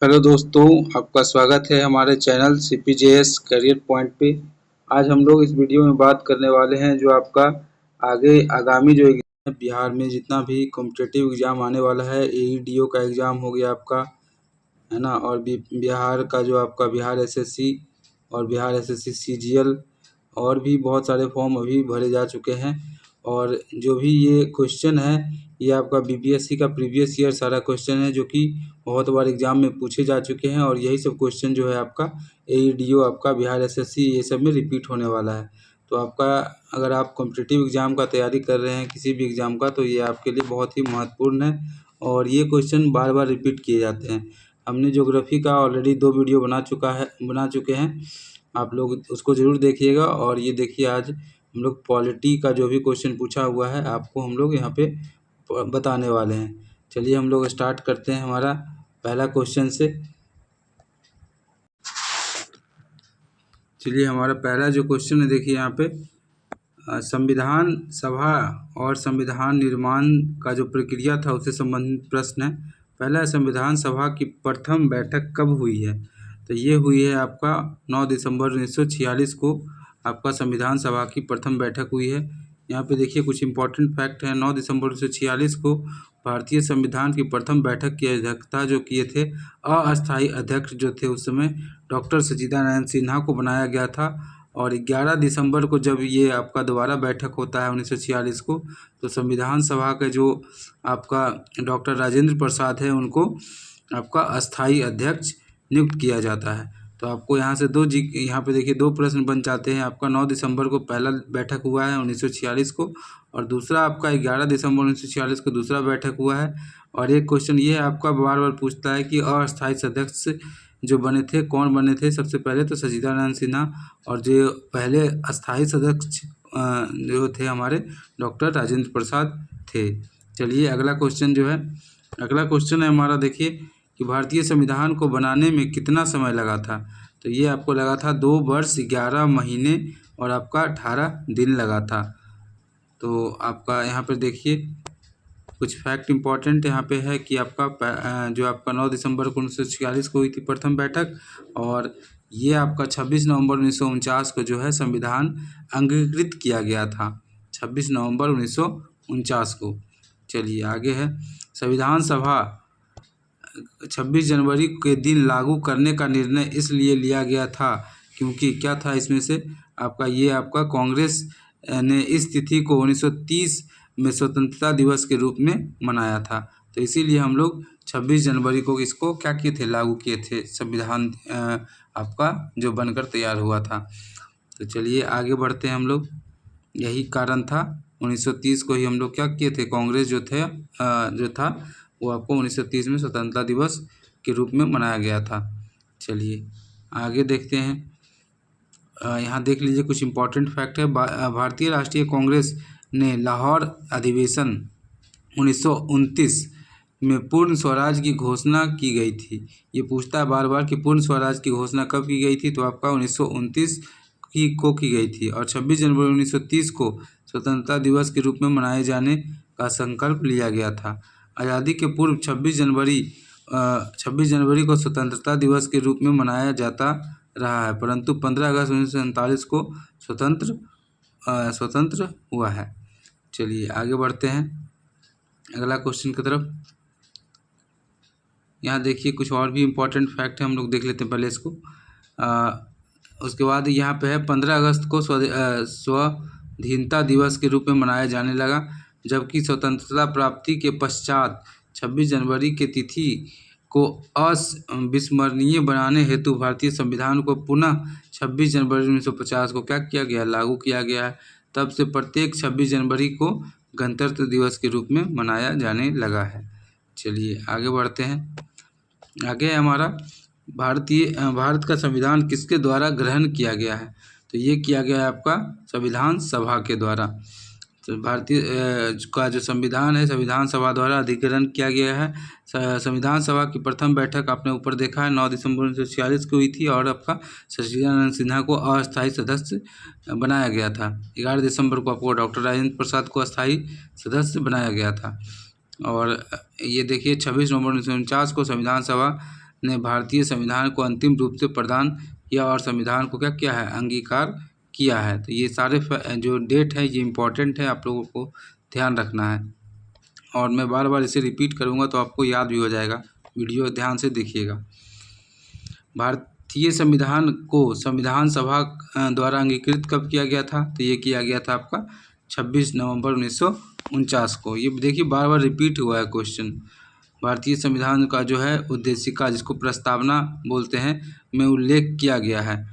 Hello दोस्तों, आपका स्वागत है हमारे चैनल CPJS करियर पॉइंट पे। आज हम लोग इस वीडियो में बात करने वाले हैं जो आपका आगामी जो एग्जाम बिहार में जितना भी कॉम्पिटिटिव एग्ज़ाम आने वाला है, AEDO का एग्ज़ाम हो गया आपका, है ना। और बिहार का जो आपका बिहार SSC और बिहार SSC CGL और भी बहुत सारे फॉर्म अभी भरे जा चुके हैं। और जो भी ये क्वेश्चन है ये आपका BPSC का प्रीवियस ईयर सारा क्वेश्चन है जो कि बहुत बार एग्ज़ाम में पूछे जा चुके हैं। और यही सब क्वेश्चन जो है आपका AEDO, आपका बिहार SSC, ये सब में रिपीट होने वाला है। तो आपका अगर आप कॉम्पिटिटिव एग्ज़ाम का तैयारी कर रहे हैं किसी भी एग्ज़ाम का, तो ये आपके लिए बहुत ही महत्वपूर्ण है। और ये क्वेश्चन बार बार रिपीट किए जाते हैं। हमने ज्योग्राफी का ऑलरेडी 2 वीडियो बना चुके हैं, आप लोग उसको ज़रूर देखिएगा। और ये देखिए, आज हम लोग पॉलिटी का जो भी क्वेश्चन पूछा हुआ है आपको हम लोग यहाँ पे बताने वाले हैं। चलिए हम लोग स्टार्ट करते हैं हमारा पहला क्वेश्चन से। चलिए हमारा पहला जो क्वेश्चन है, देखिए यहाँ पे संविधान सभा और संविधान निर्माण का जो प्रक्रिया था उससे संबंधित प्रश्न है। पहला, संविधान सभा की प्रथम बैठक कब हुई है? तो ये हुई है आपका 9 दिसंबर 1946 को आपका संविधान सभा की प्रथम बैठक हुई है। यहाँ पे देखिए कुछ इंपॉर्टेंट फैक्ट है। 9 दिसंबर 1946 को भारतीय संविधान की प्रथम बैठक की अध्यक्षता जो किए थे, अस्थायी अध्यक्ष जो थे उस समय डॉक्टर सच्चिदानंद सिन्हा को बनाया गया था। और 11 दिसंबर को जब ये आपका दोबारा बैठक होता है 1946 को, तो संविधान सभा के जो आपका डॉक्टर राजेंद्र प्रसाद है उनको आपका अस्थायी अध्यक्ष नियुक्त किया जाता है। तो आपको यहाँ से यहाँ पे देखिए 2 प्रश्न बन जाते हैं। आपका 9 दिसंबर को पहला बैठक हुआ है 1946 को, और दूसरा आपका 11 दिसंबर 1946 को दूसरा बैठक हुआ है। और एक क्वेश्चन ये है आपका बार बार पूछता है कि अस्थायी सदस्य जो बने थे कौन बने थे? सबसे पहले तो सच्चिदानंद सिन्हा, और जो पहले अस्थायी सदस्य जो थे हमारे डॉक्टर राजेंद्र प्रसाद थे। चलिए अगला क्वेश्चन है हमारा, देखिए कि भारतीय संविधान को बनाने में कितना समय लगा था? तो ये आपको लगा था 2 वर्ष 11 महीने और आपका 18 दिन लगा था। तो आपका यहाँ पर देखिए कुछ फैक्ट इम्पॉर्टेंट यहाँ पे है कि आपका जो आपका 9 दिसंबर को 1946 को हुई थी प्रथम बैठक, और ये आपका 26 नवंबर 1949 को जो है संविधान अंगीकृत किया गया था, 26 नवंबर 1949 को। चलिए आगे है, संविधान सभा 26 जनवरी के दिन लागू करने का निर्णय इसलिए लिया गया था क्योंकि क्या था इसमें से आपका कांग्रेस ने इस तिथि को 1930 में स्वतंत्रता दिवस के रूप में मनाया था। तो इसीलिए हम लोग 26 जनवरी को इसको क्या किए थे, लागू किए थे, संविधान आपका जो बनकर तैयार हुआ था। तो चलिए आगे बढ़ते हैं हम लोग। यही कारण था, 1930 को ही हम लोग क्या किए थे, कांग्रेस जो था वो आपको 1930 में स्वतंत्रता दिवस के रूप में मनाया गया था। चलिए आगे देखते हैं। यहाँ देख लीजिए कुछ इम्पोर्टेंट फैक्ट है। भारतीय राष्ट्रीय कांग्रेस ने लाहौर अधिवेशन 1929 में पूर्ण स्वराज की घोषणा की गई थी। ये पूछता है बार बार कि पूर्ण स्वराज की घोषणा कब की गई थी? तो आपका 1929 को की गई थी। और 26 जनवरी 1930 को स्वतंत्रता दिवस के रूप में मनाए जाने का संकल्प लिया गया था। आज़ादी के पूर्व 26 जनवरी को स्वतंत्रता दिवस के रूप में मनाया जाता रहा है, परंतु 15 अगस्त 1947 को स्वतंत्र हुआ है। चलिए आगे बढ़ते हैं अगला क्वेश्चन की तरफ। यहाँ देखिए कुछ और भी इम्पोर्टेंट फैक्ट है, हम लोग देख लेते हैं पहले इसको। उसके बाद यहाँ पे है 15 अगस्त को स्वाधीनता दिवस के रूप में मनाया जाने लगा, जबकि स्वतंत्रता प्राप्ति के पश्चात 26 जनवरी के तिथि को अविस्मरणीय बनाने हेतु भारतीय संविधान को पुनः 26 जनवरी 1950 को क्या किया गया, लागू किया गया है। तब से प्रत्येक 26 जनवरी को गणतंत्र दिवस के रूप में मनाया जाने लगा है। चलिए आगे बढ़ते हैं। आगे हमारा भारत का संविधान किसके द्वारा ग्रहण किया गया है? तो ये किया गया है आपका संविधान सभा के द्वारा। तो भारतीय का जो संविधान है संविधान सभा द्वारा अधिग्रहण किया गया है। संविधान सभा की प्रथम बैठक आपने ऊपर देखा है 9 दिसंबर 1946 को हुई थी, और आपका सच्चिदानंद सिन्हा को अस्थायी सदस्य बनाया गया था। 11 दिसंबर को आपको डॉक्टर राजेंद्र प्रसाद को अस्थायी सदस्य बनाया गया था। और ये देखिए 26 नवंबर 1949 को संविधान सभा ने भारतीय संविधान को अंतिम रूप से प्रदान किया और संविधान को क्या किया है, अंगीकार किया है। तो ये सारे जो डेट है ये इम्पोर्टेंट है, आप लोगों को ध्यान रखना है और मैं बार बार इसे रिपीट करूँगा तो आपको याद भी हो जाएगा। वीडियो ध्यान से देखिएगा। भारतीय संविधान को संविधान सभा द्वारा अंगीकृत कब किया गया था? तो ये किया गया था आपका 26 नवंबर 1949 को। ये देखिए बार बार रिपीट हुआ है क्वेश्चन। भारतीय संविधान का जो है उद्देशिका, जिसको प्रस्तावना बोलते हैं, में उल्लेख किया गया है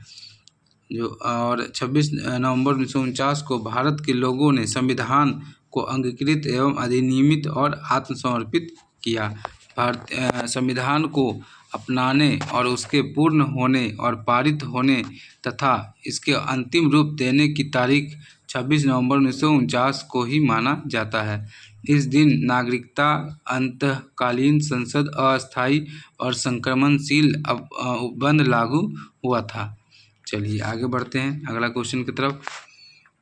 जो, और 26 नवंबर 1949 को भारत के लोगों ने संविधान को अंगीकृत एवं अधिनियमित और आत्मसमर्पित किया। संविधान को अपनाने और उसके पूर्ण होने और पारित होने तथा इसके अंतिम रूप देने की तारीख 26 नवंबर 1949 को ही माना जाता है। इस दिन नागरिकता अंतकालीन संसद अस्थायी और संक्रमणशील उपबंध लागू हुआ था। चलिए आगे बढ़ते हैं अगला क्वेश्चन की तरफ।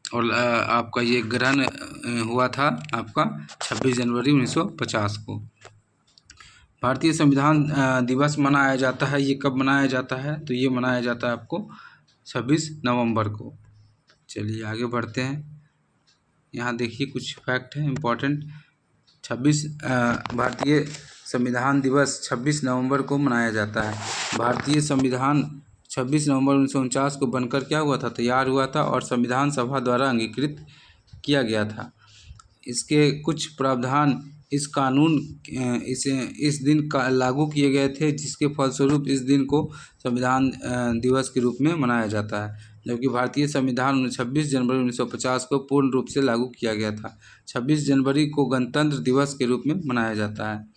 और आपका ये ग्रहण हुआ था आपका 26 जनवरी 1950 को। भारतीय संविधान दिवस मनाया जाता है, ये कब मनाया जाता है? तो ये मनाया जाता है आपको 26 नवंबर को। चलिए आगे बढ़ते हैं। यहाँ देखिए कुछ फैक्ट है इम्पोर्टेंट। भारतीय संविधान दिवस 26 नवंबर को मनाया जाता है। भारतीय संविधान 26 नवंबर 1949 को बनकर क्या हुआ था, तैयार हुआ था और संविधान सभा द्वारा अंगीकृत किया गया था। इसके कुछ प्रावधान इस दिन का लागू किए गए थे, जिसके फलस्वरूप इस दिन को संविधान दिवस के रूप में मनाया जाता है। जबकि भारतीय संविधान 26 जनवरी 1950 को पूर्ण रूप से लागू किया गया था। 26 जनवरी को गणतंत्र दिवस के रूप में मनाया जाता है।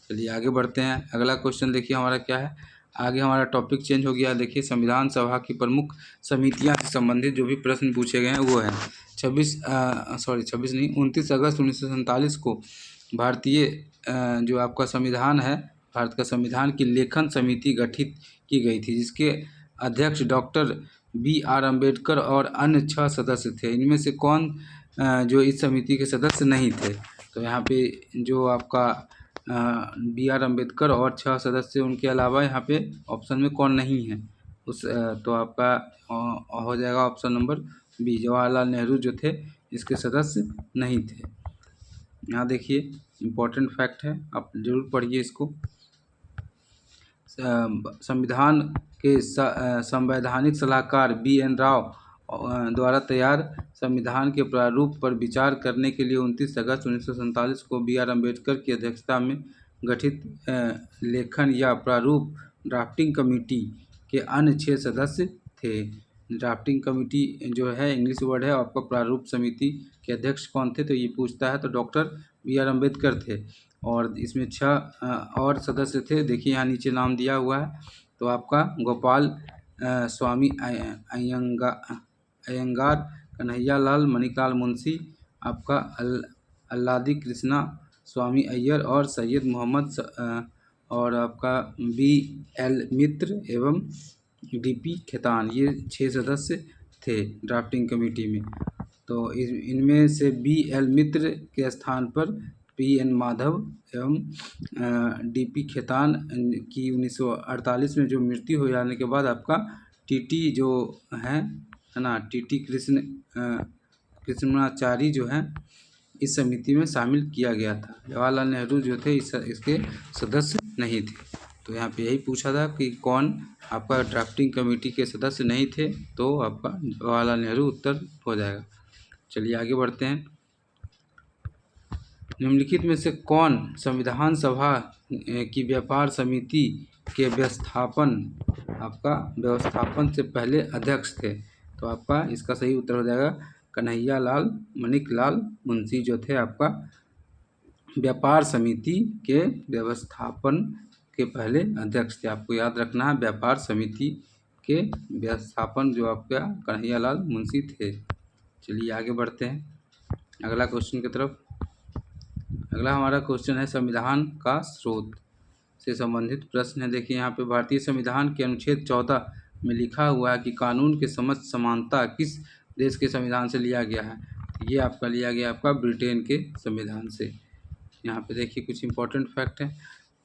चलिए आगे बढ़ते हैं। अगला क्वेश्चन देखिए हमारा क्या है। आगे हमारा टॉपिक चेंज हो गया। देखिए संविधान सभा की प्रमुख समितियां से संबंधित जो भी प्रश्न पूछे गए हैं वो है 29 अगस्त 1947 को भारतीय जो आपका संविधान है, भारत का संविधान की लेखन समिति गठित की गई थी, जिसके अध्यक्ष डॉक्टर BR अम्बेडकर और अन्य 6 सदस्य थे। इनमें से कौन जो इस समिति के सदस्य नहीं थे? तो यहाँ पे जो आपका BR अम्बेडकर और 6 सदस्य, उनके अलावा यहाँ पे ऑप्शन में कौन नहीं है उस तो आपका हो जाएगा option number B, Jawaharlal Nehru जो थे इसके सदस्य नहीं थे। यहाँ देखिए इम्पोर्टेंट फैक्ट है, आप जरूर पढ़िए इसको। संविधान के संवैधानिक सलाहकार BN राव द्वारा तैयार संविधान के प्रारूप पर विचार करने के लिए 29 अगस्त 1947 को BR अम्बेडकर की अध्यक्षता में गठित लेखन या प्रारूप ड्राफ्टिंग कमेटी के अन्य 6 सदस्य थे। ड्राफ्टिंग कमेटी जो है इंग्लिश वर्ड है, आपका प्रारूप समिति के अध्यक्ष कौन थे? तो ये पूछता है तो डॉक्टर BR अम्बेडकर थे और इसमें 6 और सदस्य थे। देखिए यहाँ नीचे नाम दिया हुआ है। तो आपका गोपाल स्वामी अयंगार, कन्हैयालाल मणिलाल मुंशी, आपका अल्लादी कृष्णा स्वामी अय्यर और सैयद मोहम्मद और आपका BL मित्र एवं DP खेतान, ये 6 सदस्य थे ड्राफ्टिंग कमेटी में। तो इनमें से BL मित्र के स्थान पर PN माधव एवं DP खेतान की 1948 में जो मृत्यु हो जाने के बाद आपका TT जो है ना, TT कृष्णाचारी जो है इस समिति में शामिल किया गया था। जवाहरलाल नेहरू जो थे इसके सदस्य नहीं थे। तो यहाँ पे यही पूछा था कि कौन आपका ड्राफ्टिंग कमेटी के सदस्य नहीं थे, तो आपका जवाहरलाल नेहरू उत्तर हो जाएगा। चलिए आगे बढ़ते हैं। निम्नलिखित में से कौन संविधान सभा की व्यापार समिति के व्यवस्थापन से पहले अध्यक्ष थे? तो आपका इसका सही उत्तर हो जाएगा कन्हैयालाल मणिलाल मुंशी जो थे आपका व्यापार समिति के व्यवस्थापन के पहले अध्यक्ष थे। आपको याद रखना है, व्यापार समिति के व्यवस्थापन जो आपका कन्हैयालाल मुंशी थे। चलिए आगे बढ़ते हैं अगला क्वेश्चन की तरफ। अगला हमारा क्वेश्चन है संविधान का स्रोत से संबंधित प्रश्न है। देखिए यहाँ पे भारतीय संविधान के अनुच्छेद 14 में लिखा हुआ है कि कानून के समस्त समानता किस देश के संविधान से लिया गया है? ये आपका लिया गया आपका ब्रिटेन के संविधान से। यहाँ पे देखिए कुछ इम्पोर्टेंट फैक्ट है।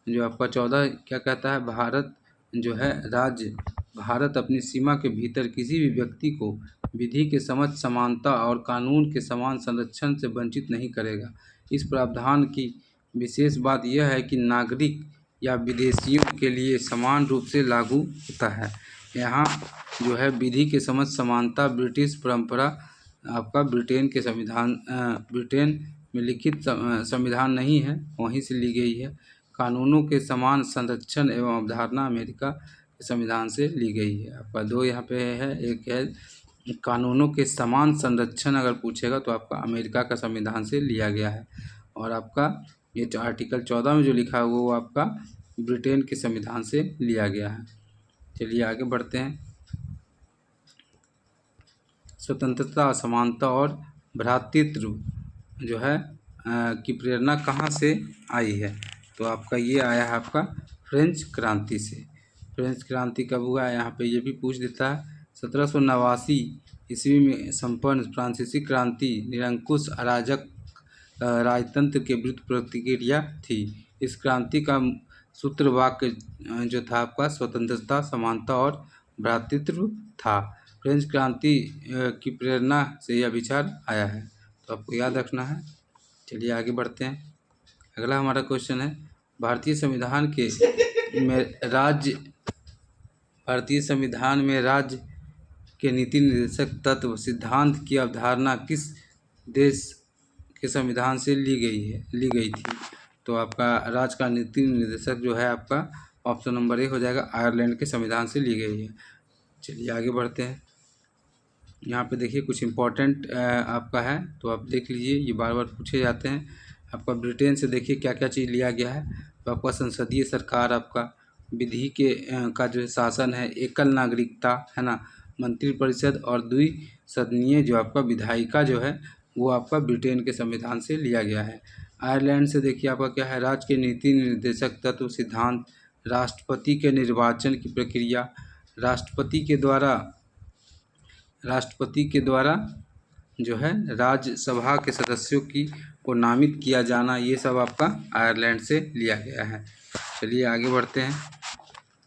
जो आपका 14 क्या कहता है, भारत अपनी सीमा के भीतर किसी भी व्यक्ति को विधि के समक्ष समानता और कानून के समान संरक्षण से वंचित नहीं करेगा। इस प्रावधान की विशेष बात यह है कि नागरिक या विदेशियों के लिए समान रूप से लागू होता है। यहाँ जो है विधि के समक्ष समानता ब्रिटिश परंपरा आपका ब्रिटेन में लिखित संविधान नहीं है, वहीं से ली गई है। कानूनों के समान संरक्षण एवं अवधारणा अमेरिका के संविधान से ली गई है। आपका दो यहाँ पे है, एक है कानूनों के समान संरक्षण, अगर पूछेगा तो आपका अमेरिका का संविधान से लिया गया है। और आपका ये आर्टिकल 14 में जो लिखा है वो आपका ब्रिटेन के संविधान से लिया गया है। चलिए आगे बढ़ते हैं। स्वतंत्रता, समानता और भ्रातृत्व जो है की प्रेरणा कहाँ से आई है, तो आपका ये आया है आपका फ्रेंच क्रांति से। फ्रेंच क्रांति कब हुआ है, यहाँ पे ये भी पूछ देता है। 1789 ईस्वी में संपन्न फ्रांसीसी क्रांति निरंकुश अराजक राजतंत्र के विरुद्ध प्रतिक्रिया थी। इस क्रांति का सूत्र वाक्य जो था आपका स्वतंत्रता, समानता और भ्रातृत्व था। फ्रेंच क्रांति की प्रेरणा से यह विचार आया है, तो आपको याद रखना है। चलिए आगे बढ़ते हैं। अगला हमारा क्वेश्चन है, भारतीय संविधान में राज्य के नीति निर्देशक तत्व सिद्धांत की अवधारणा किस देश के संविधान से ली गई थी, तो आपका राज्य का नीति निर्देशक जो है आपका ऑप्शन नंबर ए हो जाएगा, आयरलैंड के संविधान से ली गई है। चलिए आगे बढ़ते हैं। यहाँ पे देखिए कुछ इम्पोर्टेंट आपका है, तो आप देख लीजिए, ये बार बार पूछे जाते हैं। आपका ब्रिटेन से देखिए क्या क्या चीज़ लिया गया है, तो आपका संसदीय सरकार, आपका विधि के का जो शासन है, एकल नागरिकता है ना, मंत्रिपरिषद और द्विसदनीय जो आपका विधायिका जो है वो आपका ब्रिटेन के संविधान से लिया गया है। आयरलैंड से देखिए आपका क्या है, राज्य के नीति निर्देशक तत्व सिद्धांत, राष्ट्रपति के निर्वाचन की प्रक्रिया, राष्ट्रपति के द्वारा जो है राज्यसभा के सदस्यों को नामित किया जाना, ये सब आपका आयरलैंड से लिया गया है। चलिए आगे बढ़ते हैं।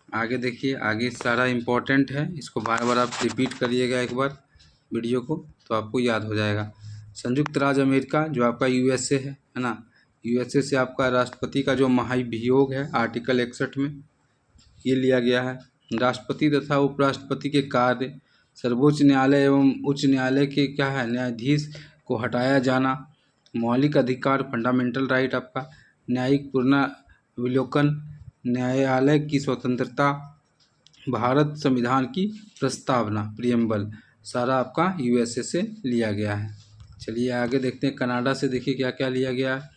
आगे देखिए, आगे सारा इम्पोर्टेंट है, इसको बार बार आप रिपीट करिएगा एक बार वीडियो को, तो आपको याद हो जाएगा। संयुक्त राज्य अमेरिका जो आपका यूएसए है ना, यूएसए से आपका राष्ट्रपति का जो महाभियोग है आर्टिकल 61 में ये लिया गया है। राष्ट्रपति तथा उपराष्ट्रपति के कार्य, सर्वोच्च न्यायालय एवं उच्च न्यायालय के क्या है न्यायाधीश को हटाया जाना, मौलिक अधिकार फंडामेंटल राइट आपका, न्यायिक पुनर्विलोकन, न्यायालय की स्वतंत्रता, भारत संविधान की प्रस्तावना प्रियम्बल, सारा आपका यूएसए से लिया गया है। चलिए आगे देखते हैं। कनाडा से देखिए क्या क्या लिया गया है।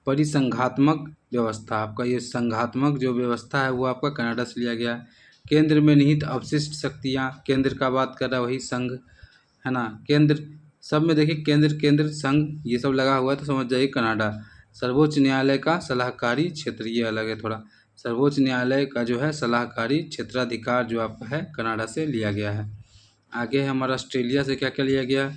परिसंघात्मक व्यवस्था, आपका ये संघात्मक जो व्यवस्था है वो आपका कनाडा से लिया गया है। केंद्र में निहित अवशिष्ट शक्तियाँ, केंद्र का बात कर रहा है वही संघ है ना, केंद्र सब में देखिए केंद्र संघ ये सब लगा हुआ है, तो समझ जाइए कनाडा। सर्वोच्च न्यायालय का सलाहकारी क्षेत्र, ये अलग है थोड़ा, सर्वोच्च न्यायालय का जो है सलाहकारी क्षेत्राधिकार जो आपका है कनाडा से लिया गया है। आगे है हमारा ऑस्ट्रेलिया से क्या क्या लिया गया है,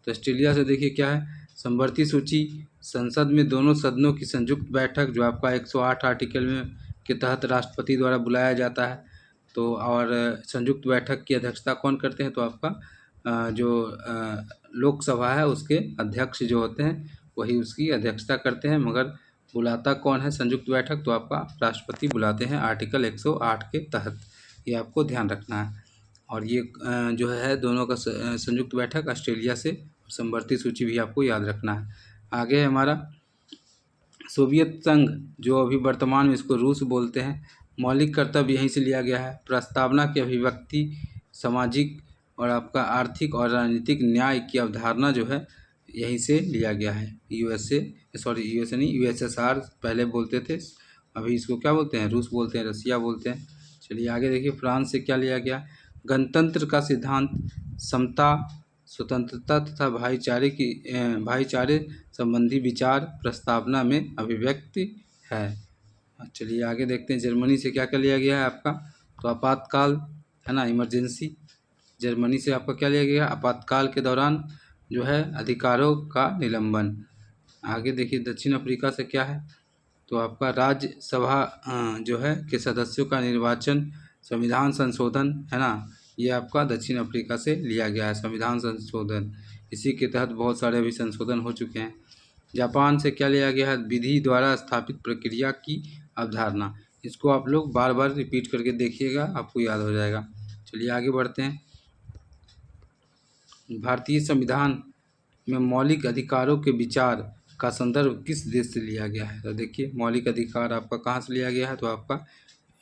तो ऑस्ट्रेलिया से देखिए क्या है, समवर्ती सूची, संसद में दोनों सदनों की संयुक्त बैठक जो आपका 108 आर्टिकल में के तहत राष्ट्रपति द्वारा बुलाया जाता है, तो और संयुक्त बैठक की अध्यक्षता कौन करते हैं, तो आपका जो लोकसभा है उसके अध्यक्ष जो होते हैं वही उसकी अध्यक्षता करते हैं, मगर बुलाता कौन है संयुक्त बैठक, तो आपका राष्ट्रपति बुलाते हैं आर्टिकल 108 के तहत, ये आपको ध्यान रखना है। और ये जो है दोनों का संयुक्त बैठक ऑस्ट्रेलिया से, समवर्ती सूची भी आपको याद रखना है। आगे है हमारा सोवियत संघ जो अभी वर्तमान में इसको रूस बोलते हैं, मौलिक कर्तव्य यहीं से लिया गया है। प्रस्तावना की अभिव्यक्ति, सामाजिक और आपका आर्थिक और राजनीतिक न्याय की अवधारणा जो है यहीं से लिया गया है। यूएसए नहीं, यूएसएसआर पहले बोलते थे, अभी इसको क्या बोलते हैं, रूस बोलते हैं, रसिया बोलते हैं। चलिए आगे देखिए, फ्रांस से क्या लिया गया, गणतंत्र का सिद्धांत, समता, स्वतंत्रता तथा भाईचारे संबंधी विचार प्रस्तावना में अभिव्यक्ति है। चलिए आगे देखते हैं, जर्मनी से क्या क्या लिया गया है आपका, तो आपातकाल है ना, इमरजेंसी, जर्मनी से आपका क्या लिया गया, आपातकाल के दौरान जो है अधिकारों का निलंबन। आगे देखिए दक्षिण अफ्रीका से क्या है, तो आपका राज्यसभा जो है के सदस्यों का निर्वाचन, संविधान संशोधन है ना, ये आपका दक्षिण अफ्रीका से लिया गया है संविधान संशोधन। इसी के तहत बहुत सारे अभी संशोधन हो चुके हैं। जापान से क्या लिया गया है, विधि द्वारा स्थापित प्रक्रिया की अवधारणा। इसको आप लोग बार बार रिपीट करके देखिएगा, आपको याद हो जाएगा। चलिए आगे बढ़ते हैं। भारतीय संविधान में मौलिक अधिकारों के विचार का संदर्भ किस देश से लिया गया है? तो देखिए मौलिक अधिकार आपका कहाँ से लिया गया है, तो आपका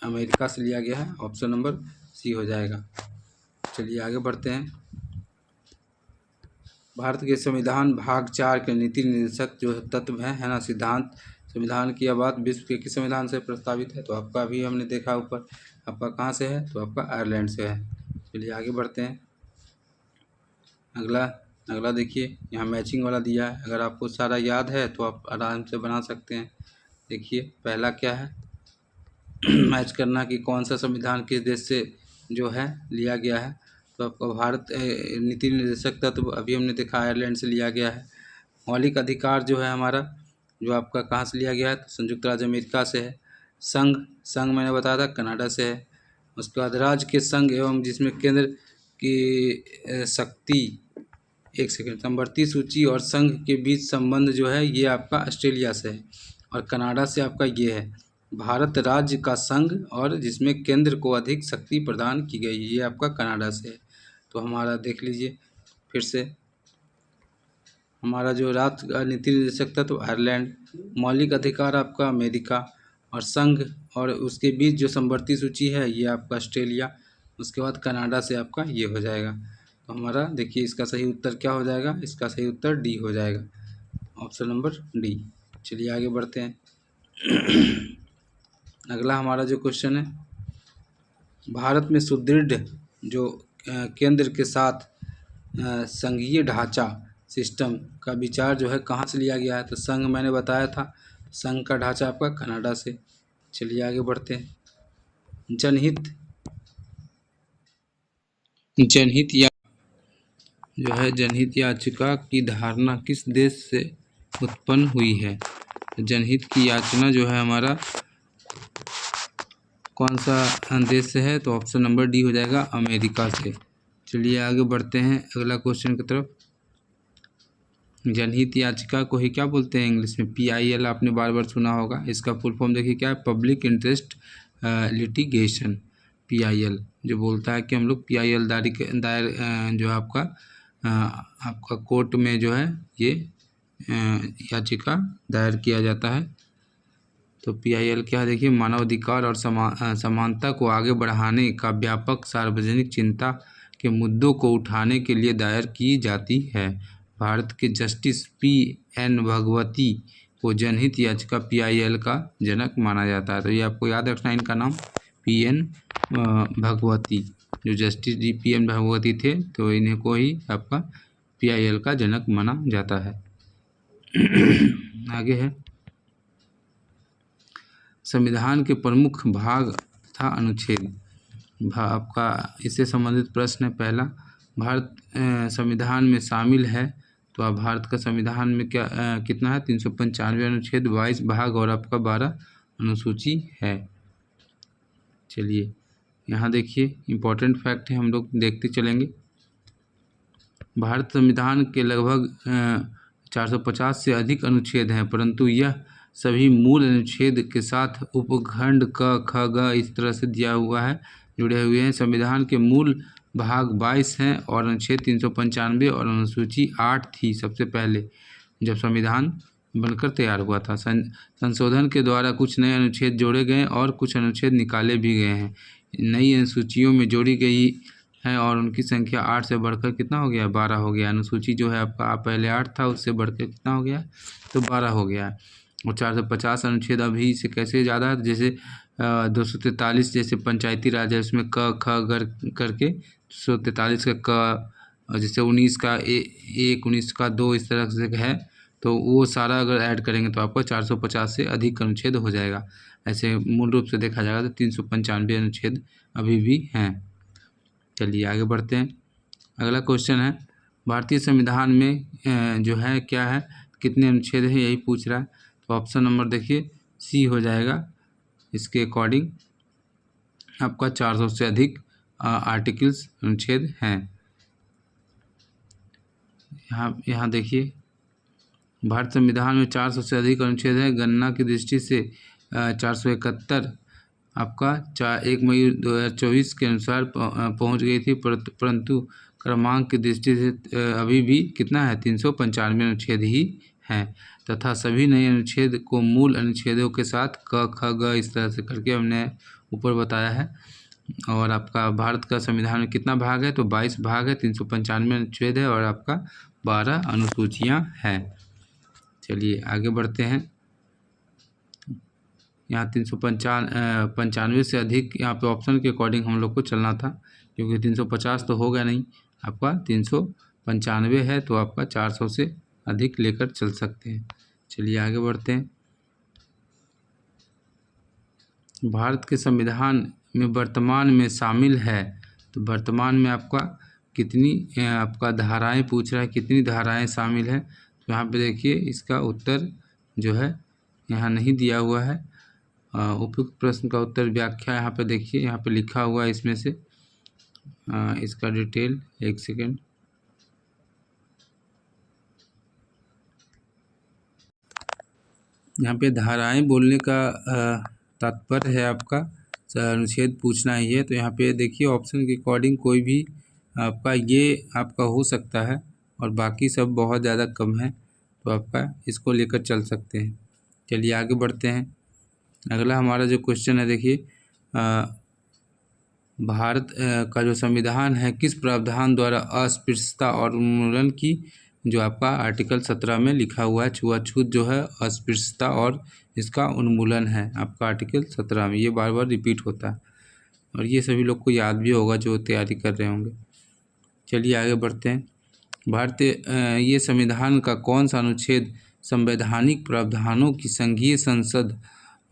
अमेरिका से लिया गया है। ऑप्शन नंबर सी हो जाएगा। चलिए आगे बढ़ते हैं। भारत के संविधान भाग 4 के नीति निर्देशक जो तत्व हैं है ना, सिद्धांत। संविधान की बात विश्व के किस संविधान से प्रस्तावित है? तो आपका अभी हमने देखा ऊपर, आपका कहाँ से है, तो आपका आयरलैंड से है। चलिए आगे बढ़ते हैं। अगला देखिए, यहाँ मैचिंग वाला दिया है। अगर आपको सारा याद है तो आप आराम से बना सकते हैं। देखिए पहला क्या है मैच करना कि कौन सा संविधान किस देश से जो है लिया गया है। तो आपका भारत नीति निर्देशक तत्व अभी हमने देखा आयरलैंड से लिया गया है। मौलिक अधिकार जो है हमारा, जो आपका कहाँ से लिया गया है, तो संयुक्त राज्य अमेरिका से है। संघ मैंने बताया था कनाडा से है। उसके बाद राज्य के संघ एवं जिसमें केंद्र की शक्ति, एक सेकंड, संवर्ती सूची और संघ के बीच संबंध जो है ये आपका ऑस्ट्रेलिया से है। और कनाडा से आपका ये है भारत राज्य का संघ और जिसमें केंद्र को अधिक शक्ति प्रदान की गई, ये आपका कनाडा से है। तो हमारा देख लीजिए फिर से, हमारा जो राज्य नीति निर्देशक था तो आयरलैंड, मौलिक अधिकार आपका अमेरिका, और संघ और उसके बीच जो संवर्ती सूची है ये आपका ऑस्ट्रेलिया। उसके बाद कनाडा से आपका ये हो जाएगा। तो हमारा देखिए इसका सही उत्तर क्या हो जाएगा, इसका सही उत्तर डी हो जाएगा, ऑप्शन नंबर डी। चलिए आगे बढ़ते हैं। अगला हमारा जो क्वेश्चन है, भारत में सुदृढ़ जो केंद्र के साथ संघीय ढांचा सिस्टम का विचार जो है कहाँ से लिया गया है? तो संघ मैंने बताया था, संघ का ढांचा आपका कनाडा से। चलिए आगे बढ़ते हैं। जनहित याचिका की धारणा किस देश से उत्पन्न हुई है? जनहित की याचना जो है हमारा कौन सा देश से है? तो ऑप्शन नंबर डी हो जाएगा, अमेरिका से। चलिए आगे बढ़ते हैं अगला क्वेश्चन की तरफ। जनहित याचिका को ही क्या बोलते हैं इंग्लिश में? PIL आपने बार बार सुना होगा। इसका फुल फॉर्म देखिए क्या है, पब्लिक इंटरेस्ट लिटिगेशन। PIL जो बोलता है कि हम लोग PIL दायर जो आपका कोर्ट में जो है ये याचिका दायर किया जाता है। तो PIL क्या है देखिए, मानवाधिकार और समानता को आगे बढ़ाने का व्यापक सार्वजनिक चिंता के मुद्दों को उठाने के लिए दायर की जाती है। भारत के जस्टिस PN भगवती को जनहित याचिका PIL का जनक माना जाता है। तो ये आपको याद रखना इनका नाम, PN भगवती। जो जस्टिस PN भगवती थे तो इन्हें को ही आपका PIL का जनक माना जाता है। आगे है, संविधान के प्रमुख भाग तथा अनुच्छेद। आपका इससे संबंधित प्रश्न है। पहला, भारत संविधान में शामिल है, तो आप भारत का संविधान में क्या कितना है? 395 अनुच्छेद, 22 भाग और आपका 12 अनुसूची है। चलिए यहाँ देखिए इम्पोर्टेंट फैक्ट है, हम लोग देखते चलेंगे। भारत संविधान के लगभग 450 से अधिक अनुच्छेद हैं, परंतु यह सभी मूल अनुच्छेद के साथ उपखंड क, ख, ग इस तरह से दिया हुआ है, जुड़े हुए हैं। संविधान के मूल भाग 22 हैं और अनुच्छेद 395 और अनुसूची 8 थी सबसे पहले जब संविधान बनकर तैयार हुआ था। संशोधन के द्वारा कुछ नए अनुच्छेद जोड़े गए और कुछ अनुच्छेद निकाले भी गए हैं। नई अनुसूचियों में जोड़ी गई है और उनकी संख्या 8 से बढ़कर कितना हो गया? 12 हो गया। अनुसूची जो है आपका पहले 8 था, उससे बढ़कर कितना हो गया? तो 12 हो गया है। और 450 अनुच्छेद अभी से कैसे ज़्यादा है? जैसे 243 जैसे पंचायती राज है, उसमें क ख गर करके 243 का क, और जैसे 19 का 1, 19 का 2 इस तरह से है, तो वो सारा अगर ऐड करेंगे तो आपको 450 से अधिक अनुच्छेद हो जाएगा। ऐसे मूल रूप से देखा जाएगा तो 395 अनुच्छेद अभी भी हैं। चलिए आगे बढ़ते हैं। अगला क्वेश्चन है, भारतीय संविधान में जो है क्या है, कितने अनुच्छेद हैं, यही पूछ रहा है। तो ऑप्शन नंबर देखिए सी हो जाएगा। इसके अकॉर्डिंग आपका 400 से अधिक आर्टिकल्स अनुच्छेद हैं। यहाँ देखिए भारत संविधान में 400 से अधिक अनुच्छेद है। गणना की दृष्टि से 471 आपका 1 मई 2024 के अनुसार पहुंच गई थी, परंतु क्रमांक की दृष्टि से अभी भी कितना है, 395 अनुच्छेद ही हैं तथा सभी नए अनुच्छेद को मूल अनुच्छेदों के साथ क ख ग इस तरह से करके हमने ऊपर बताया है। और आपका भारत का संविधान में कितना भाग है, तो 22 भाग है, 395 अनुच्छेद है और आपका 12 अनुसूचियाँ हैं। चलिए आगे बढ़ते हैं। यहाँ 395 से अधिक यहाँ पे ऑप्शन के अकॉर्डिंग हम लोग को चलना था, क्योंकि 350 तो होगा नहीं, आपका 395 है तो आपका 400 से अधिक लेकर चल सकते हैं। चलिए आगे बढ़ते हैं। भारत के संविधान में वर्तमान में शामिल है, तो वर्तमान में आपका कितनी आपका धाराएं पूछ रहा है, कितनी धाराएं शामिल है। तो यहाँ पे देखिए इसका उत्तर जो है यहाँ नहीं दिया हुआ है। उपयुक्त प्रश्न का उत्तर व्याख्या यहाँ पे देखिए, यहाँ पे लिखा हुआ है इसमें से इसका डिटेल। एक सेकेंड, यहाँ पे धाराएं बोलने का तात्पर्य है आपका अनुच्छेद पूछना ही है। तो यहाँ पे देखिए ऑप्शन के अकॉर्डिंग कोई भी आपका ये आपका हो सकता है और बाकी सब बहुत ज़्यादा कम है, तो आपका इसको लेकर चल सकते हैं। चलिए आगे बढ़ते हैं। अगला हमारा जो क्वेश्चन है देखिए, भारत का जो संविधान है किस प्रावधान द्वारा अस्पृश्यता और उन्मूलन की, जो आपका आर्टिकल 17 में लिखा हुआ है, छुआछूत जो है अस्पृश्यता और इसका उन्मूलन है आपका आर्टिकल 17 में। ये बार बार रिपीट होता है और ये सभी लोग को याद भी होगा जो तैयारी कर रहे होंगे। चलिए आगे बढ़ते हैं। भारतीय ये संविधान का कौन सा अनुच्छेद संवैधानिक प्रावधानों की संघीय संसद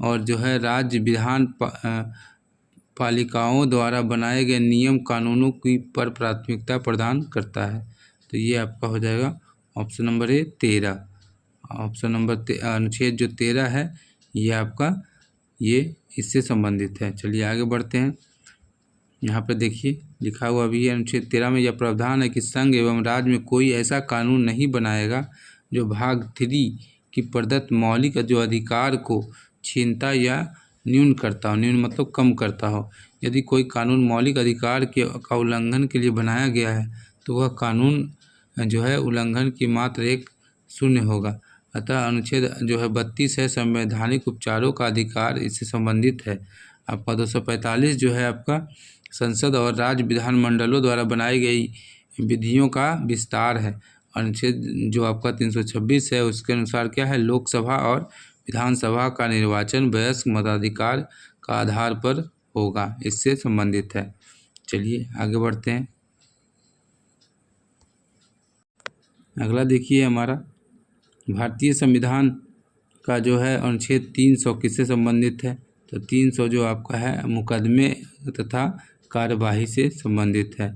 और जो है राज्य विधान पालिकाओं द्वारा बनाए गए नियम कानूनों की पर प्राथमिकता प्रदान करता है। तो ये आपका हो जाएगा option number A 13। Option number अनुच्छेद जो 13 है ये आपका ये इससे संबंधित है। चलिए आगे बढ़ते हैं। यहाँ पर देखिए लिखा हुआ भी है अनुच्छेद 13 में यह प्रावधान है कि संघ एवं राज्य में कोई ऐसा कानून नहीं बनाएगा जो भाग 3 की प्रदत्त मौलिक जो अधिकार को छीनता या न्यून करता हो। न्यून मतलब कम करता हो। यदि कोई कानून मौलिक अधिकार का उल्लंघन के लिए बनाया गया है तो वह कानून जो है उल्लंघन की मात्र 1 शून्य होगा। अतः अनुच्छेद जो है 32 है संवैधानिक उपचारों का अधिकार इससे संबंधित है। आपका 245 जो है आपका संसद और राज्य विधानमंडलों द्वारा बनाई गई विधियों का विस्तार है। अनुच्छेद जो आपका 326 है उसके अनुसार क्या है, लोकसभा और विधानसभा का निर्वाचन वयस्क मताधिकार का आधार पर होगा, इससे संबंधित है। चलिए आगे बढ़ते हैं। अगला देखिए हमारा भारतीय संविधान का जो है अनुच्छेद 300 किससे संबंधित है, तो 300 जो आपका है मुकदमे तथा कार्यवाही से संबंधित है।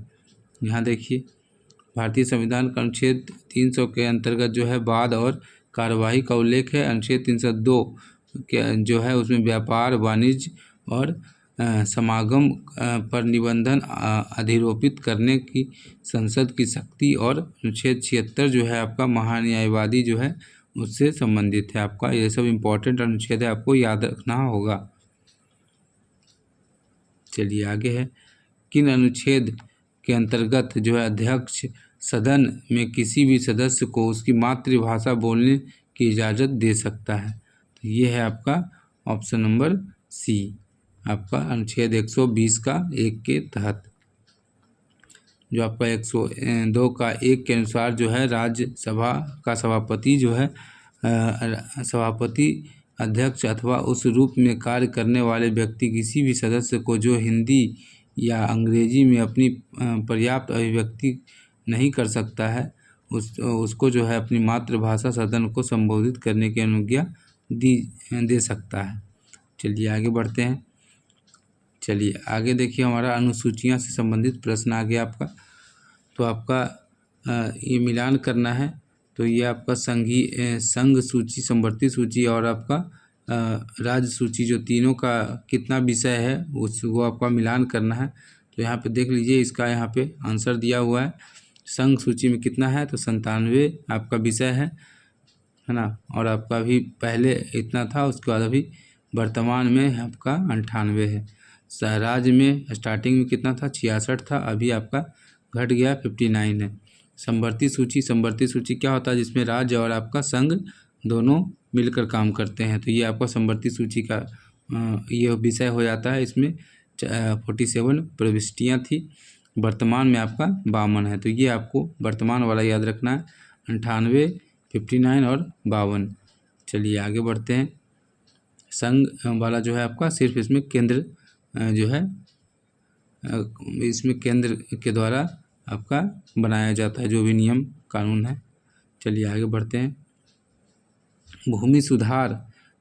यहाँ देखिए भारतीय संविधान का अनुच्छेद 300 के अंतर्गत जो है वाद और कार्यवाही का उल्लेख है। अनुच्छेद 302 के जो है उसमें व्यापार वाणिज्य और समागम पर निबंधन अधिरोपित करने की संसद की शक्ति, और अनुच्छेद 76 जो है आपका महान्यायवादी जो है उससे संबंधित है। आपका ये सब इम्पोर्टेंट अनुच्छेद है, आपको याद रखना होगा। चलिए आगे है, किन अनुच्छेद के अंतर्गत जो है अध्यक्ष सदन में किसी भी सदस्य को उसकी मातृभाषा बोलने की इजाज़त दे सकता है, तो ये है आपका ऑप्शन नंबर सी, आपका अनुच्छेद 120 का 1 के तहत। जो आपका 102 का 1 के अनुसार जो है राज्यसभा का सभापति जो है सभापति अध्यक्ष अथवा उस रूप में कार्य करने वाले व्यक्ति किसी भी सदस्य को जो हिंदी या अंग्रेजी में अपनी पर्याप्त अभिव्यक्ति नहीं कर सकता है उसको जो है अपनी मातृभाषा सदन को संबोधित करने की अनुज्ञा दे सकता है। चलिए आगे बढ़ते हैं। चलिए आगे देखिए हमारा अनुसूचियां से संबंधित प्रश्न आ गया आपका। तो आपका ये मिलान करना है, तो ये आपका संघ सूची, समवर्ती सूची और आपका राज्य सूची जो तीनों का कितना विषय है वो आपका मिलान करना है। तो यहाँ पे देख लीजिए, इसका यहाँ पे आंसर दिया हुआ है। संघ सूची में कितना है, तो 97 आपका विषय है ना। और आपका अभी पहले इतना था, उसके बाद अभी वर्तमान में आपका 98 है। राज्य में स्टार्टिंग में कितना था, 66 था, अभी आपका घट गया 59 है। समवर्ती सूची क्या होता है, जिसमें राज्य और आपका संघ दोनों मिलकर काम करते हैं। तो ये आपका समवर्ती सूची का ये विषय हो जाता है। इसमें 47 प्रविष्टियाँ थी, वर्तमान में आपका 52 है। तो ये आपको वर्तमान वाला याद रखना है, 98, 59 और 52। चलिए आगे बढ़ते हैं। संघ वाला जो है आपका सिर्फ इसमें केंद्र जो है इसमें केंद्र के द्वारा आपका बनाया जाता है, जो भी नियम कानून है। चलिए आगे बढ़ते हैं। भूमि सुधार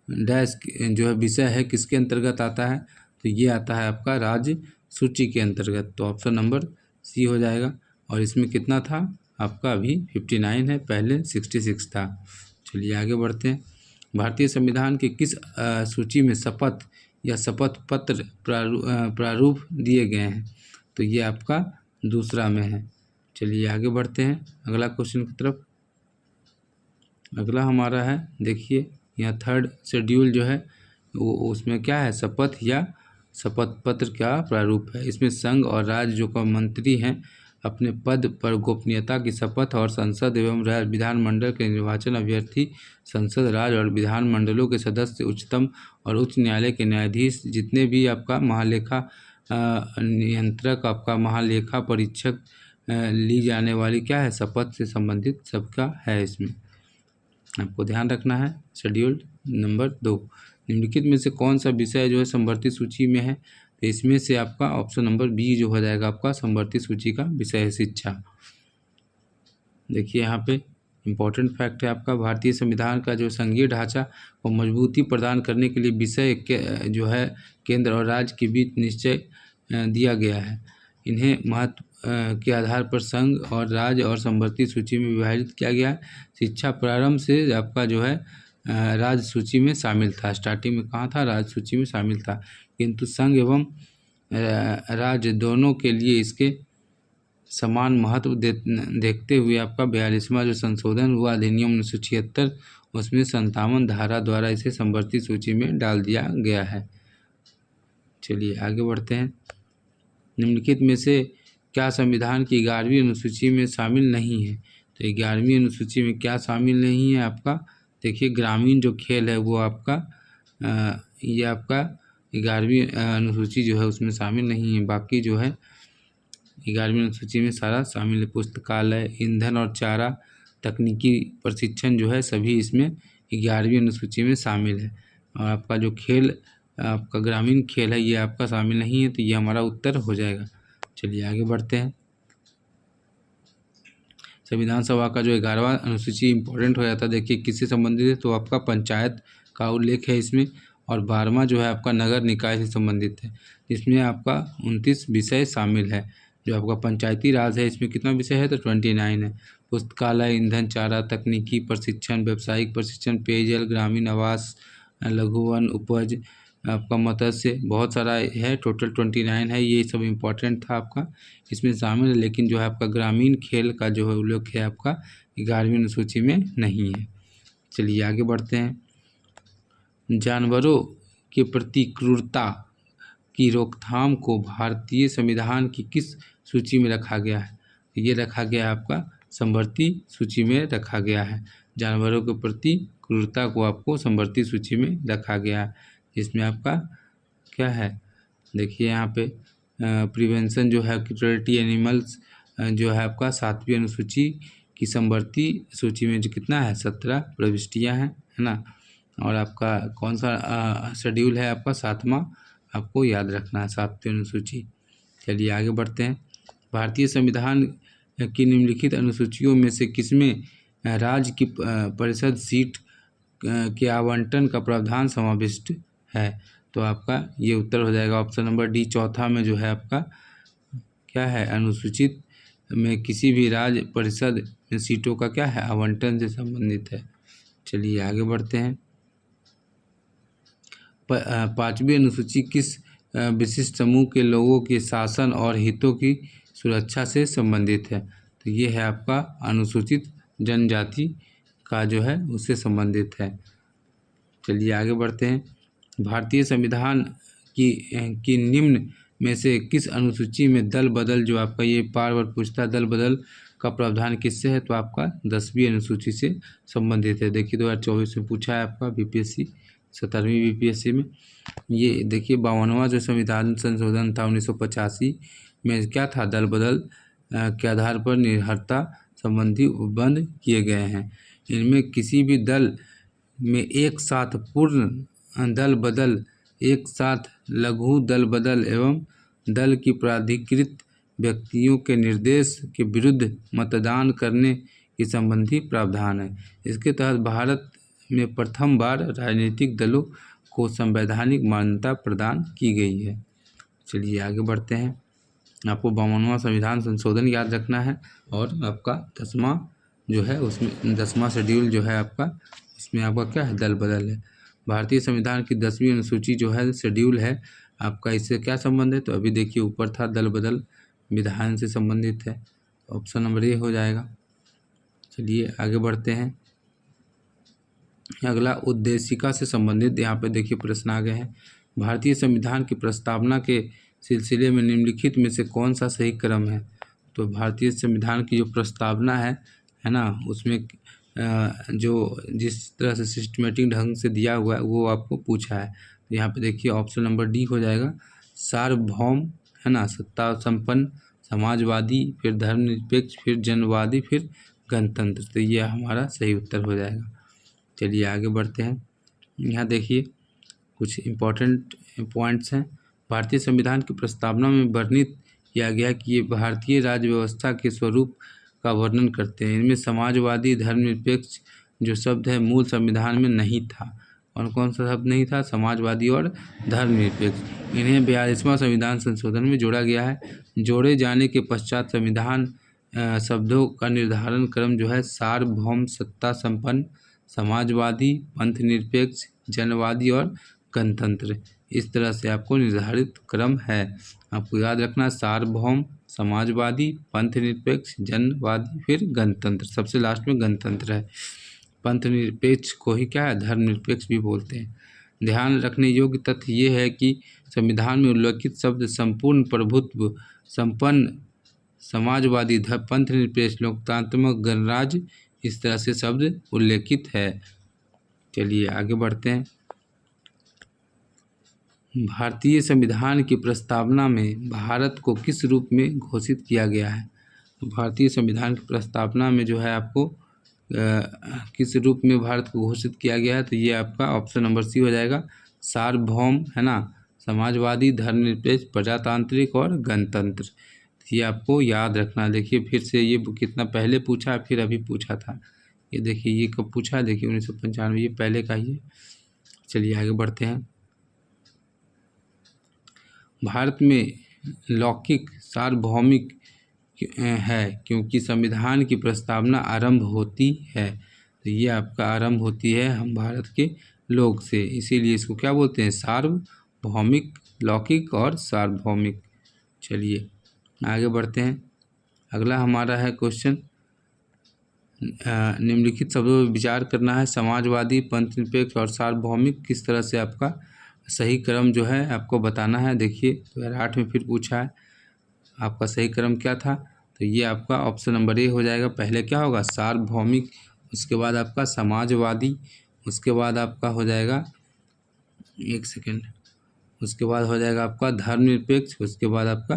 डैश जो है विषय है, किसके अंतर्गत आता है, तो ये आता है आपका राज्य सूची के अंतर्गत। तो ऑप्शन नंबर सी हो जाएगा। और इसमें कितना था आपका, अभी 59 है, पहले 66 था। चलिए आगे बढ़ते हैं। भारतीय संविधान के किस सूची में शपथ या शपथ पत्र प्रारूप दिए गए हैं, तो ये आपका दूसरा में है। चलिए आगे बढ़ते हैं अगला क्वेश्चन की तरफ। अगला हमारा है, देखिए यहाँ थर्ड शेड्यूल जो है वो उसमें क्या है, शपथ या शपथ पत्र का प्रारूप है। इसमें संघ और राज्य जो का मंत्री हैं अपने पद पर गोपनीयता की शपथ और संसद एवं विधानमंडल के निर्वाचन अभ्यर्थी, संसद, राज्य और विधानमंडलों के सदस्य, उच्चतम और उच्च न्यायालय के न्यायाधीश, जितने भी आपका महालेखा नियंत्रक, आपका महालेखा परीक्षक ली जाने वाली क्या है, शपथ से संबंधित सबका है। इसमें आपको ध्यान रखना है। शेड्यूल नंबर 2, निम्नलिखित में से कौन सा विषय जो है समवर्ती सूची में है, तो इसमें से आपका ऑप्शन नंबर बी जो हो जाएगा आपका समवर्ती सूची का विषय है शिक्षा। देखिए यहाँ पे इम्पोर्टेंट फैक्ट है आपका, भारतीय संविधान का जो संघीय ढांचा को मजबूती प्रदान करने के लिए विषय के जो है केंद्र और राज्य के बीच निश्चय दिया गया है। इन्हें महत्व के आधार पर संघ और राज्य और समवर्ती सूची में विभाजित किया गया है। शिक्षा प्रारंभ से आपका जो है राज्य सूची में शामिल था। स्टार्टिंग में कहाँ था, राज्य सूची में शामिल था, किंतु संघ एवं राज्य दोनों के लिए इसके समान महत्व देखते हुए आपका 42वां जो संशोधन हुआ अधिनियम 1976, उसमें 57 धारा द्वारा इसे समवर्ती सूची में डाल दिया गया है। चलिए आगे बढ़ते हैं। निम्नलिखित में से क्या संविधान की 11वीं अनुसूची में शामिल नहीं है, तो 11वीं अनुसूची में क्या शामिल नहीं है आपका, देखिए ग्रामीण जो खेल है वो आपका ये आपका 11वीं अनुसूची जो है उसमें शामिल नहीं है। बाकी जो है 11वीं अनुसूची में सारा शामिल है। पुस्तकालय, ईंधन और चारा, तकनीकी प्रशिक्षण जो है सभी इसमें 11वीं अनुसूची में शामिल है। और आपका जो खेल आपका ग्रामीण खेल है ये आपका शामिल नहीं है, तो ये हमारा उत्तर हो जाएगा। चलिए आगे बढ़ते हैं। संविधान सभा का जो 11वां अनुसूची इम्पोर्टेंट हो जाता है, देखिए किससे संबंधित है, तो आपका पंचायत का उल्लेख है इसमें। और 12वां जो है आपका नगर निकाय से संबंधित है, जिसमें आपका 29 विषय शामिल है। जो आपका पंचायती राज है इसमें कितना विषय है, तो 29 है। पुस्तकालय, ईंधन, चारा, तकनीकी प्रशिक्षण, व्यावसायिक प्रशिक्षण, पेयजल, ग्रामीण आवास, लघु वन उपज, आपका मत्स्य, बहुत सारा है, टोटल 29 है। ये सब इम्पोर्टेंट था आपका इसमें शामिल है। लेकिन जो है आपका ग्रामीण खेल का जो है उल्लेख है आपका 11वीं अनुसूची में नहीं है। चलिए आगे बढ़ते हैं। जानवरों के प्रति क्रूरता की रोकथाम को भारतीय संविधान की किस सूची में रखा गया है, ये रखा गया है आपका समवर्ती सूची में रखा गया है। जानवरों के प्रति क्रूरता को आपको समवर्ती सूची में रखा गया है, जिसमें आपका क्या है, देखिए यहाँ पे प्रिवेंशन जो है क्रूरल्टी एनिमल्स जो है आपका 7वीं अनुसूची की समवर्ती सूची में जो कितना है 17 प्रविष्टियाँ हैं, है ना। और आपका कौन सा शेड्यूल है आपका 7वां, आपको याद रखना है 7वीं अनुसूची। चलिए आगे बढ़ते हैं। भारतीय संविधान की निम्नलिखित अनुसूचियों में से किसमें राज्य की परिषद सीट के आवंटन का प्रावधान समाविष्ट है, तो आपका ये उत्तर हो जाएगा ऑप्शन नंबर डी। चौथा में जो है आपका क्या है, अनुसूचित में किसी भी राज्य परिषद में सीटों का क्या है आवंटन से संबंधित है। चलिए आगे बढ़ते हैं। पाँचवीं अनुसूची किस विशिष्ट समूह के लोगों के शासन और हितों की सुरक्षा से संबंधित है? तो ये है आपका अनुसूचित जनजाति का जो है उससे संबंधित है। चलिए आगे बढ़ते हैं। भारतीय संविधान की निम्न में से किस अनुसूची में दल बदल, जो आपका ये बार बार पूछता है, दल बदल का प्रावधान किससे है? तो आपका 10वीं अनुसूची से संबंधित है। देखिए 2024 में पूछा है आपका बीपीएससी 17वीं बीपीएससी में। ये देखिए 52वां जो संविधान संशोधन था 1985 में क्या था? दल बदल के आधार पर निर्भरता संबंधी उपबंध किए गए हैं। इनमें किसी भी दल में एक साथ पूर्ण दल बदल, एक साथ लघु दल बदल एवं दल की प्राधिकृत व्यक्तियों के निर्देश के विरुद्ध मतदान करने की संबंधी प्रावधान है। इसके तहत भारत में प्रथम बार राजनीतिक दलों को संवैधानिक मान्यता प्रदान की गई है। चलिए आगे बढ़ते हैं। आपको 52वां संविधान संशोधन याद रखना है और आपका 10वां जो है उसमें 10वां शेड्यूल जो है आपका, इसमें आपका क्या है? दल बदल है। भारतीय संविधान की 10वीं अनुसूची जो है शेड्यूल है आपका, इससे क्या संबंध है? तो अभी देखिए ऊपर था दल बदल विधान से संबंधित है, ऑप्शन नंबर ए हो जाएगा। चलिए आगे बढ़ते हैं। अगला उद्देशिका से संबंधित यहाँ पे देखिए प्रश्न आ गए हैं। भारतीय संविधान की प्रस्तावना के सिलसिले में निम्नलिखित में से कौन सा सही क्रम है? तो भारतीय संविधान की जो प्रस्तावना है ना, उसमें जो जिस तरह से सिस्टमेटिक ढंग से दिया हुआ है वो आपको पूछा है। तो यहाँ पे देखिए ऑप्शन नंबर डी हो जाएगा। सार्वभौम है ना, सत्ता संपन्न, समाजवादी, फिर धर्मनिरपेक्ष, फिर जनवादी, फिर गणतंत्र। तो ये हमारा सही उत्तर हो जाएगा। चलिए आगे बढ़ते हैं। यहाँ देखिए कुछ इम्पोर्टेंट पॉइंट्स हैं। भारतीय संविधान की प्रस्तावना में वर्णित किया गया कि ये भारतीय राज्य व्यवस्था के स्वरूप का वर्णन करते हैं। इनमें समाजवादी, धर्मनिरपेक्ष जो शब्द है मूल संविधान में नहीं था। और कौन सा शब्द नहीं था? समाजवादी और धर्मनिरपेक्ष। इन्हें 42वां संविधान संशोधन में जोड़ा गया है। जोड़े जाने के पश्चात संविधान शब्दों का निर्धारण क्रम जो है सार्वभौम, सत्ता संपन्न, समाजवादी, पंथ निरपेक्ष, जनवादी और गणतंत्र, इस तरह से आपको निर्धारित क्रम है। आपको याद रखना सार्वभौम, समाजवादी, पंथ निरपेक्ष, जनवादी, फिर गणतंत्र। सबसे लास्ट में गणतंत्र है। पंथ निरपेक्ष को ही क्या है? धर्मनिरपेक्ष भी बोलते हैं। ध्यान रखने योग्य तथ्य ये है कि संविधान में उल्लेखित शब्द संपूर्ण प्रभुत्व संपन्न, समाजवादी, पंथ निरपेक्ष, लोकतांत्रिक, गणराज्य, इस तरह से शब्द उल्लेखित है। चलिए आगे बढ़ते हैं। भारतीय संविधान की प्रस्तावना में भारत को किस रूप में घोषित किया गया है? भारतीय संविधान की प्रस्तावना में जो है आपको किस रूप में भारत को घोषित किया गया है? तो ये आपका ऑप्शन नंबर सी हो जाएगा। सार्वभौम है ना, समाजवादी, धर्मनिरपेक्ष, प्रजातांत्रिक और गणतंत्र। ये आपको याद रखना। देखिए फिर से ये कितना पहले पूछा फिर अभी पूछा था। ये देखिए ये कब पूछा? देखिए 1995, ये पहले का ही है। चलिए आगे बढ़ते हैं। भारत में लौकिक सार्वभौमिक है क्योंकि संविधान की प्रस्तावना आरंभ होती है। तो ये आपका आरंभ होती है हम भारत के लोग से, इसीलिए इसको क्या बोलते हैं? सार्वभौमिक, लौकिक और सार्वभौमिक। चलिए आगे बढ़ते हैं। अगला हमारा है क्वेश्चन, निम्नलिखित शब्दों पर विचार करना है। समाजवादी, पंथ निरपेक्ष और सार्वभौमिक किस तरह से आपका सही क्रम जो है आपको बताना है। देखिए 2008 में फिर पूछा है आपका सही क्रम क्या था? तो ये आपका ऑप्शन नंबर ए हो जाएगा। पहले क्या होगा? सार्वभौमिक, उसके बाद आपका समाजवादी, उसके बाद आपका हो जाएगा, एक सेकेंड, उसके बाद हो जाएगा आपका धर्मनिरपेक्ष, उसके बाद आपका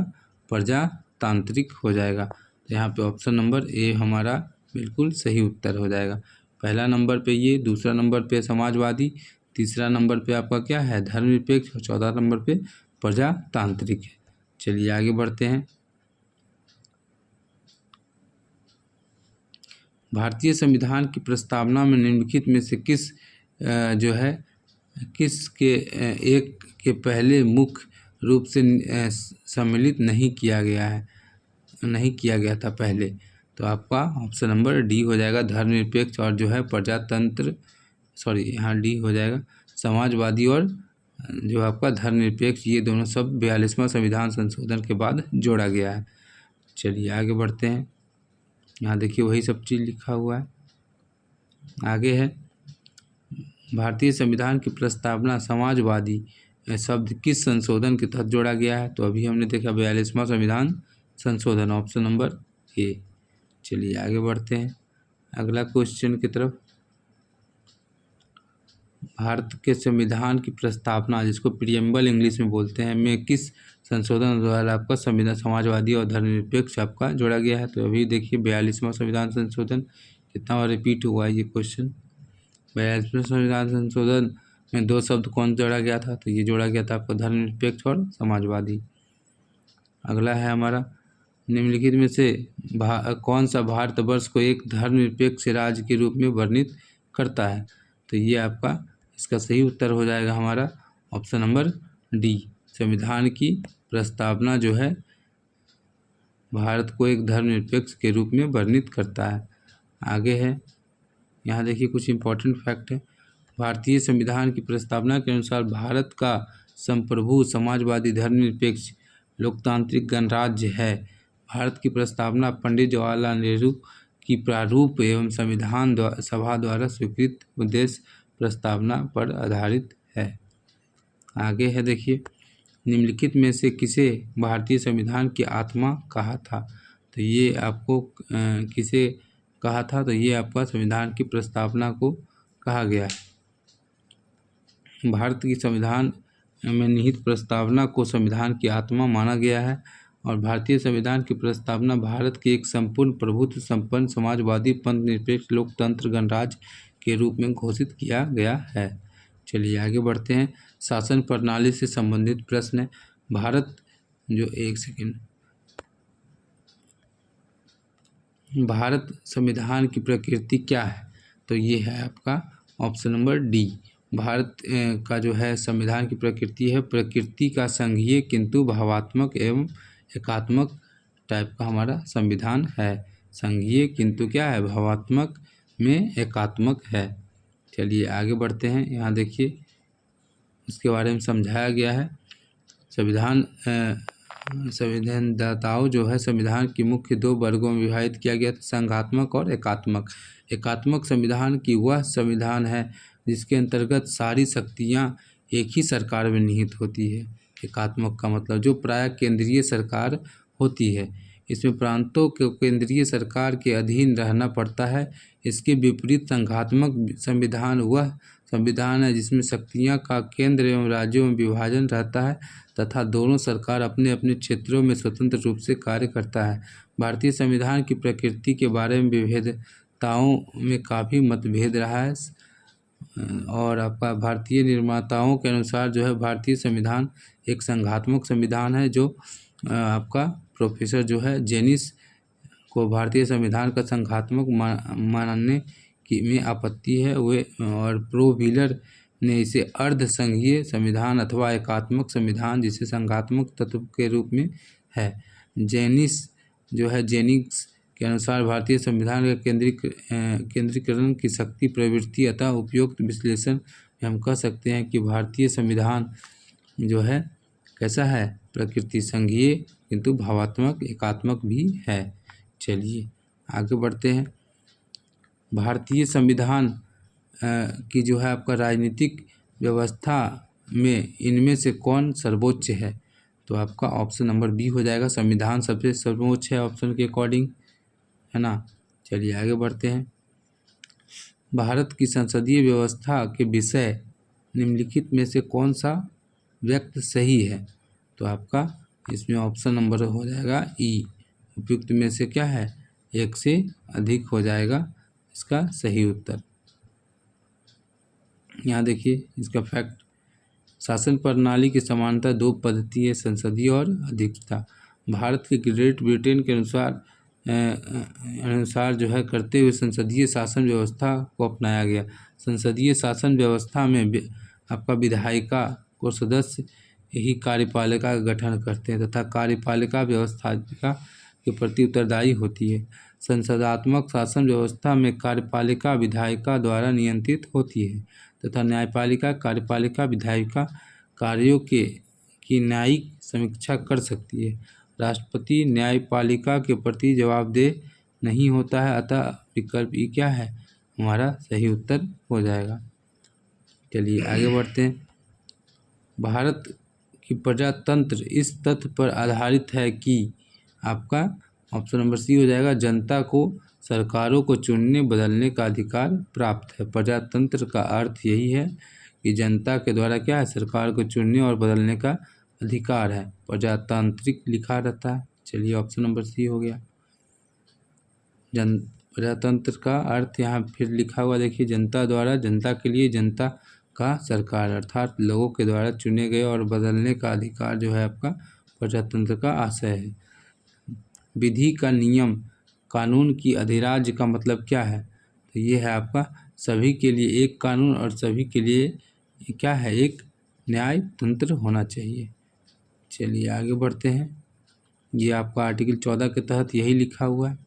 प्रजातांत्रिक हो जाएगा। तो यहाँ पे ऑप्शन नंबर ए हमारा बिल्कुल सही उत्तर हो जाएगा। पहला नंबर पे ये, दूसरा नंबर पे समाजवादी, तीसरा नंबर पे आपका क्या है? धर्मनिरपेक्ष, और चौथा नंबर पे प्रजातांत्रिक है। चलिए आगे बढ़ते हैं। भारतीय संविधान की प्रस्तावना में निम्नलिखित में से किस जो है किस के एक के पहले मुख्य रूप से सम्मिलित नहीं किया गया था पहले? तो आपका ऑप्शन नंबर डी हो जाएगा, धर्मनिरपेक्ष और जो है प्रजातंत्र, सॉरी यहाँ डी हो जाएगा, समाजवादी और जो आपका धर्मनिरपेक्ष, ये दोनों शब्द 42वां संविधान संशोधन के बाद जोड़ा गया है। चलिए आगे बढ़ते हैं। यहाँ देखिए वही सब चीज़ लिखा हुआ है। आगे है भारतीय संविधान की प्रस्तावना समाजवादी शब्द किस संशोधन के तहत जोड़ा गया है? तो अभी हमने देखा 42वां संविधान संशोधन, ऑप्शन नंबर ए। चलिए आगे बढ़ते हैं अगला क्वेश्चन की तरफ। भारत के संविधान की प्रस्तावना, जिसको प्रियम्बल इंग्लिश में बोलते हैं, में किस संशोधन द्वारा आपका संविधान समाजवादी और धर्मनिरपेक्ष आपका जोड़ा गया है? तो अभी देखिए 42वां संविधान संशोधन कितना बार रिपीट हुआ है ये क्वेश्चन। 42वें संविधान संशोधन में दो शब्द कौन जोड़ा गया था? तो ये जोड़ा गया था आपका धर्मनिरपेक्ष और समाजवादी। अगला है हमारा, निम्नलिखित में से कौन सा भारतवर्ष को एक धर्मनिरपेक्ष राज्य के रूप में वर्णित करता है? तो ये आपका इसका सही उत्तर हो जाएगा हमारा ऑप्शन नंबर डी। संविधान की प्रस्तावना जो है भारत को एक धर्मनिरपेक्ष के रूप में वर्णित करता है। आगे है, यहाँ देखिए कुछ इम्पोर्टेंट फैक्ट है। भारतीय संविधान की प्रस्तावना के अनुसार भारत का संप्रभु समाजवादी धर्मनिरपेक्ष लोकतांत्रिक गणराज्य है। भारत की प्रस्तावना पंडित जवाहरलाल नेहरू की प्रारूप एवं संविधान सभा द्वारा स्वीकृत उद्देश्य प्रस्तावना पर आधारित है। आगे है देखिए, निम्नलिखित में से किसे भारतीय संविधान की आत्मा कहा था? तो ये आपको किसे कहा था? तो ये आपका संविधान की प्रस्तावना को कहा गया है। भारत की संविधान में निहित प्रस्तावना को संविधान की आत्मा माना गया है और भारतीय संविधान की प्रस्तावना भारत के एक संपूर्ण प्रभुत्व संपन्न समाजवादी पंथ निरपेक्ष लोकतंत्र गणराज्य के रूप में घोषित किया गया है। चलिए आगे बढ़ते हैं। शासन प्रणाली से संबंधित प्रश्न है। भारत संविधान की प्रकृति क्या है? तो ये है आपका ऑप्शन नंबर डी। भारत का जो है संविधान की प्रकृति है, प्रकृति का संघीय किंतु भावात्मक एवं एकात्मक टाइप का हमारा संविधान है। संघीय किंतु क्या है, भावात्मक में एकात्मक है। चलिए आगे बढ़ते हैं। यहाँ देखिए इसके बारे में समझाया गया है। संविधानदाताओं जो है संविधान की मुख्य दो वर्गों में विभाजित किया गया था, संघात्मक और एकात्मक। एकात्मक संविधान की वह संविधान है जिसके अंतर्गत सारी शक्तियाँ एक ही सरकार में निहित होती है। एकात्मक का मतलब जो प्रायः केंद्रीय सरकार होती है, इसमें प्रांतों को केंद्रीय सरकार के अधीन रहना पड़ता है। इसके विपरीत संघात्मक संविधान वह संविधान है जिसमें शक्तियाँ का केंद्र एवं राज्यों में विभाजन रहता है तथा दोनों सरकार अपने अपने क्षेत्रों में स्वतंत्र रूप से कार्य करता है। भारतीय संविधान की प्रकृति के बारे में विविधताओं में काफ़ी मतभेद रहा है और आपका भारतीय निर्माताओं के अनुसार जो है भारतीय संविधान एक संघात्मक संविधान है। जो आपका प्रोफेसर जो है जेनिस को भारतीय संविधान का संघात्मक मानने की में आपत्ति है वे, और प्रो व्हीलर ने इसे अर्ध संघीय संविधान अथवा एकात्मक संविधान जिसे संघात्मक तत्व के रूप में है। जेनिस जो है जेनिक्स के अनुसार भारतीय संविधान का केंद्रीकरण की शक्ति प्रवृत्ति अतः उपयुक्त विश्लेषण में हम कह सकते हैं कि भारतीय संविधान जो है कैसा है, प्रकृति संघीय किंतु भावात्मक एकात्मक भी है। चलिए आगे बढ़ते हैं। भारतीय संविधान की जो है आपका राजनीतिक व्यवस्था में इनमें से कौन सर्वोच्च है? तो आपका ऑप्शन नंबर बी हो जाएगा। संविधान सबसे सर्वोच्च है ऑप्शन के अकॉर्डिंग, है ना। चलिए आगे बढ़ते हैं। भारत की संसदीय व्यवस्था के विषय निम्नलिखित में से कौन सा व्यक्त सही है? तो आपका इसमें ऑप्शन नंबर हो जाएगा ई। उपयुक्त में से क्या है, एक से अधिक हो जाएगा इसका सही उत्तर। यहाँ देखिए इसका फैक्ट, शासन प्रणाली की समानता दो पद्धति है, संसदीय और अध्यक्षता। भारत के ग्रेट ब्रिटेन के अनुसार जो है करते हुए संसदीय शासन व्यवस्था को अपनाया गया। संसदीय शासन व्यवस्था में आपका विधायिका को सदस्य ही कार्यपालिका का गठन करते हैं तथा कार्यपालिका व्यवस्थापिका के प्रति उत्तरदायी होती है। संसदात्मक शासन व्यवस्था में कार्यपालिका विधायिका द्वारा नियंत्रित होती है तथा न्यायपालिका कार्यपालिका विधायिका कार्यों की न्यायिक समीक्षा कर सकती है। राष्ट्रपति न्यायपालिका के प्रति जवाबदेह नहीं होता है, अतः विकल्प ई क्या है, हमारा सही उत्तर हो जाएगा। चलिए आगे बढ़ते हैं। भारत की प्रजातंत्र इस तथ्य पर आधारित है कि आपका ऑप्शन नंबर सी हो जाएगा, जनता को सरकारों को चुनने बदलने का अधिकार प्राप्त है। प्रजातंत्र का अर्थ यही है कि जनता के द्वारा क्या है, सरकार को चुनने और बदलने का अधिकार है, प्रजातांत्रिक लिखा रहता है। चलिए ऑप्शन नंबर सी हो गया। प्रजातंत्र का अर्थ यहाँ फिर लिखा हुआ देखिए, जनता द्वारा, जनता के लिए, जनता का सरकार, अर्थात लोगों के द्वारा चुने गए और बदलने का अधिकार जो है आपका प्रजातंत्र का आशय है। विधि का नियम, कानून की अधिराज्य का मतलब क्या है, तो ये है आपका सभी के लिए एक कानून और सभी के लिए क्या है, एक न्याय तंत्र होना चाहिए। चलिए आगे बढ़ते हैं। ये आपका आर्टिकल 14 के तहत यही लिखा हुआ है।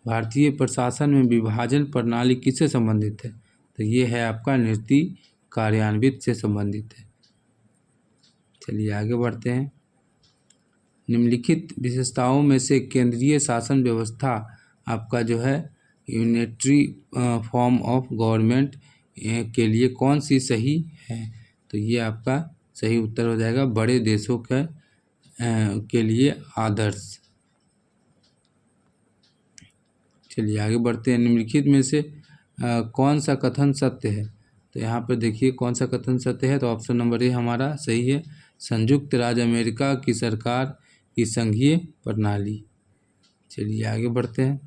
भारतीय प्रशासन में विभाजन प्रणाली किससे संबंधित है, तो ये है आपका नीति कार्यान्वित से संबंधित है। चलिए आगे बढ़ते हैं। निम्नलिखित विशेषताओं में से केंद्रीय शासन व्यवस्था आपका जो है यूनिटरी फॉर्म ऑफ गवर्नमेंट के लिए कौन सी सही है, तो ये आपका सही उत्तर हो जाएगा, बड़े देशों के लिए आदर्श। चलिए आगे बढ़ते हैं। निम्नलिखित में से कौन सा कथन सत्य है, तो यहाँ पर देखिए कौन सा कथन सत्य है, तो ऑप्शन नंबर ए हमारा सही है, संयुक्त राज्य अमेरिका की सरकार की संघीय प्रणाली। चलिए आगे बढ़ते हैं।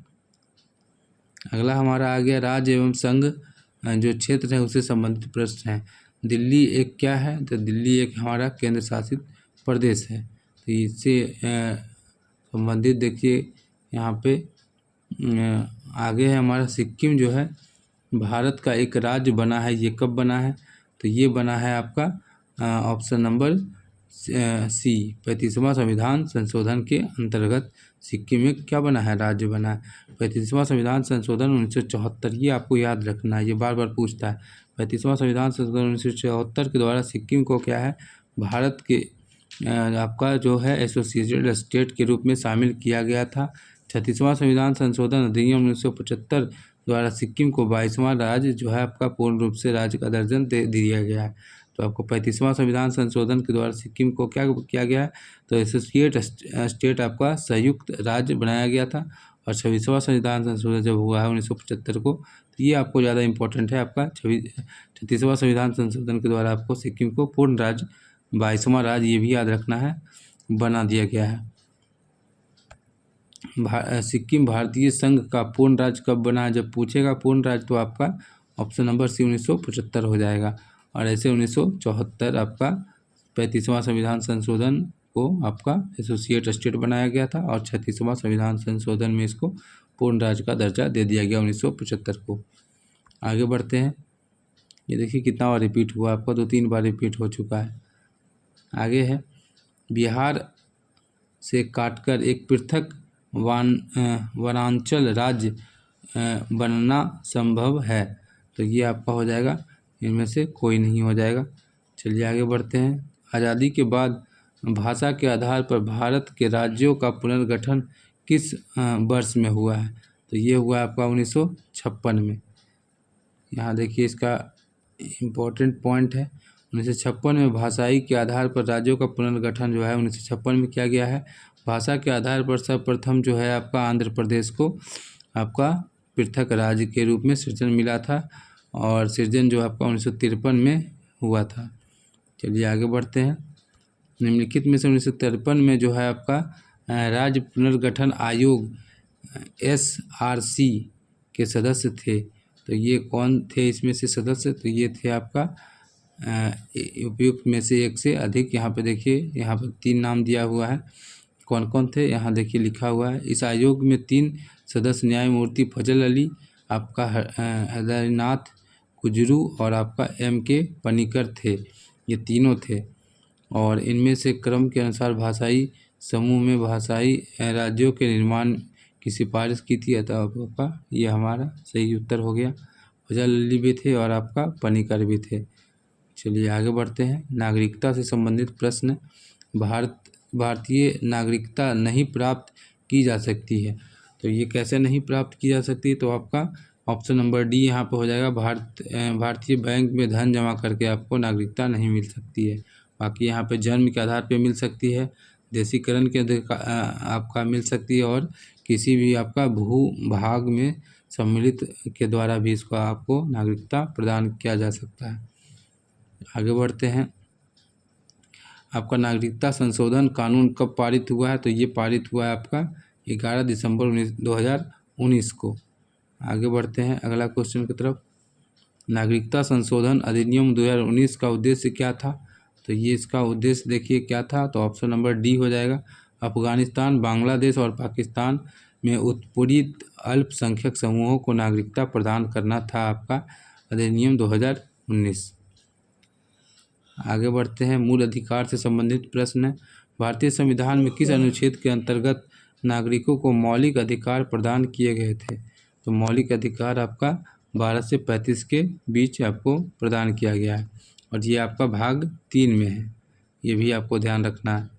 अगला हमारा आ गया राज्य एवं संघ जो क्षेत्र है उससे संबंधित प्रश्न है। दिल्ली एक क्या है, तो दिल्ली एक हमारा केंद्र शासित प्रदेश है। तो इससे संबंधित देखिए यहाँ पे आगे है हमारा सिक्किम जो है भारत का एक राज्य बना है। ये कब बना है, तो ये बना है आपका ऑप्शन नंबर सी 35वां संविधान संशोधन के अंतर्गत सिक्किम में क्या बना है, राज्य बना है। 35वां संविधान संशोधन 1974, ये आपको याद रखना है, ये बार बार पूछता है। 35वां संविधान संशोधन 1974 के द्वारा सिक्किम को क्या है, भारत के आपका जो है एसोसिएटेड स्टेट के रूप में शामिल किया गया था। 36वां संविधान संशोधन अधिनियम 1975 द्वारा सिक्किम को 22वां राज्य जो है आपका पूर्ण रूप से राज्य का दर्जन दे दिया गया है। तो आपको 35वां संविधान संशोधन के द्वारा सिक्किम को क्या किया गया है, तो एसोसिएट स्टेट आपका संयुक्त राज्य बनाया गया था। और 26वां संविधान संशोधन जब हुआ है 1975 को, तो ये आपको ज़्यादा इंपॉर्टेंट है। आपका 36वां संविधान संशोधन के द्वारा आपको सिक्किम को पूर्ण राज्य, 22वां राज्य, ये भी याद रखना है, बना दिया गया है। सिक्किम भारतीय संघ का पूर्ण राज्य कब बना है, जब पूछेगा पूर्ण राज्य तो आपका ऑप्शन नंबर सी 1975 हो जाएगा। और ऐसे 1974 आपका 35वां संविधान संशोधन को आपका एसोसिएट स्टेट बनाया गया था और 36वां संविधान संशोधन में इसको पूर्ण राज्य का दर्जा दे दिया गया 1975 को। आगे बढ़ते हैं। ये देखिए कितना बार रिपीट हुआ आपका, 2-3 बार रिपीट हो चुका है। आगे है बिहार से काटकर एक पृथक वनांचल राज्य बनना संभव है, तो ये आपका हो जाएगा, इनमें से कोई नहीं हो जाएगा। चलिए आगे बढ़ते हैं। आज़ादी के बाद भाषा के आधार पर भारत के राज्यों का पुनर्गठन किस वर्ष में हुआ है, तो ये हुआ आपका 1956 में। यहाँ देखिए इसका इम्पोर्टेंट पॉइंट है, 1956 में भाषाई के आधार पर राज्यों का पुनर्गठन जो है 1956 में किया गया है। भाषा के आधार पर सर्वप्रथम जो है आपका आंध्र प्रदेश को आपका पृथक राज्य के रूप में सृजन मिला था और सृजन जो आपका 1953 में हुआ था। चलिए आगे बढ़ते हैं। निम्नलिखित में से 1953 में जो है आपका राज्य पुनर्गठन आयोग SRC के सदस्य थे, तो ये कौन थे इसमें से सदस्य, तो ये थे आपका उपयुक्त में से एक से अधिक। यहाँ पे देखिए, यहाँ पर 3 नाम दिया हुआ है, कौन कौन थे यहाँ देखिए लिखा हुआ है। इस आयोग में 3 सदस्य न्यायमूर्ति फजल अली, आपका हृदयनाथ कुजरू और आपका MK पनिकर थे, ये तीनों थे। और इनमें से क्रम के अनुसार भाषाई समूह में भाषाई राज्यों के निर्माण की सिफारिश की थी, अतः आपका ये हमारा सही उत्तर हो गया। फजल अली भी थे और आपका पनिकर भी थे। चलिए आगे बढ़ते हैं। नागरिकता से संबंधित प्रश्न। भारतीय नागरिकता नहीं प्राप्त की जा सकती है, तो ये कैसे नहीं प्राप्त की जा सकती, तो आपका ऑप्शन नंबर डी यहाँ पे हो जाएगा। भारतीय बैंक में धन जमा करके आपको नागरिकता नहीं मिल सकती है। बाकी यहाँ पे जन्म के आधार पे मिल सकती है, देशीकरण के आपका मिल सकती है, और किसी भी आपका भू भाग में सम्मिलित के द्वारा भी इसको आपको नागरिकता प्रदान किया जा सकता है। आगे बढ़ते हैं। आपका नागरिकता संशोधन कानून कब पारित हुआ है, तो ये पारित हुआ है आपका 11 दिसंबर 2019 को। आगे बढ़ते हैं अगला क्वेश्चन की तरफ। नागरिकता संशोधन अधिनियम 2019 का उद्देश्य क्या था, तो ये इसका उद्देश्य देखिए क्या था, तो ऑप्शन नंबर डी हो जाएगा। अफगानिस्तान, बांग्लादेश और पाकिस्तान में उत्पीड़ित अल्पसंख्यक समूहों को नागरिकता प्रदान करना था आपका अधिनियम 2019। आगे बढ़ते हैं। मूल अधिकार से संबंधित प्रश्न है। भारतीय संविधान में किस अनुच्छेद के अंतर्गत नागरिकों को मौलिक अधिकार प्रदान किए गए थे, तो मौलिक अधिकार आपका 12 से 35 के बीच आपको प्रदान किया गया है, और ये आपका भाग 3 में है, ये भी आपको ध्यान रखना है।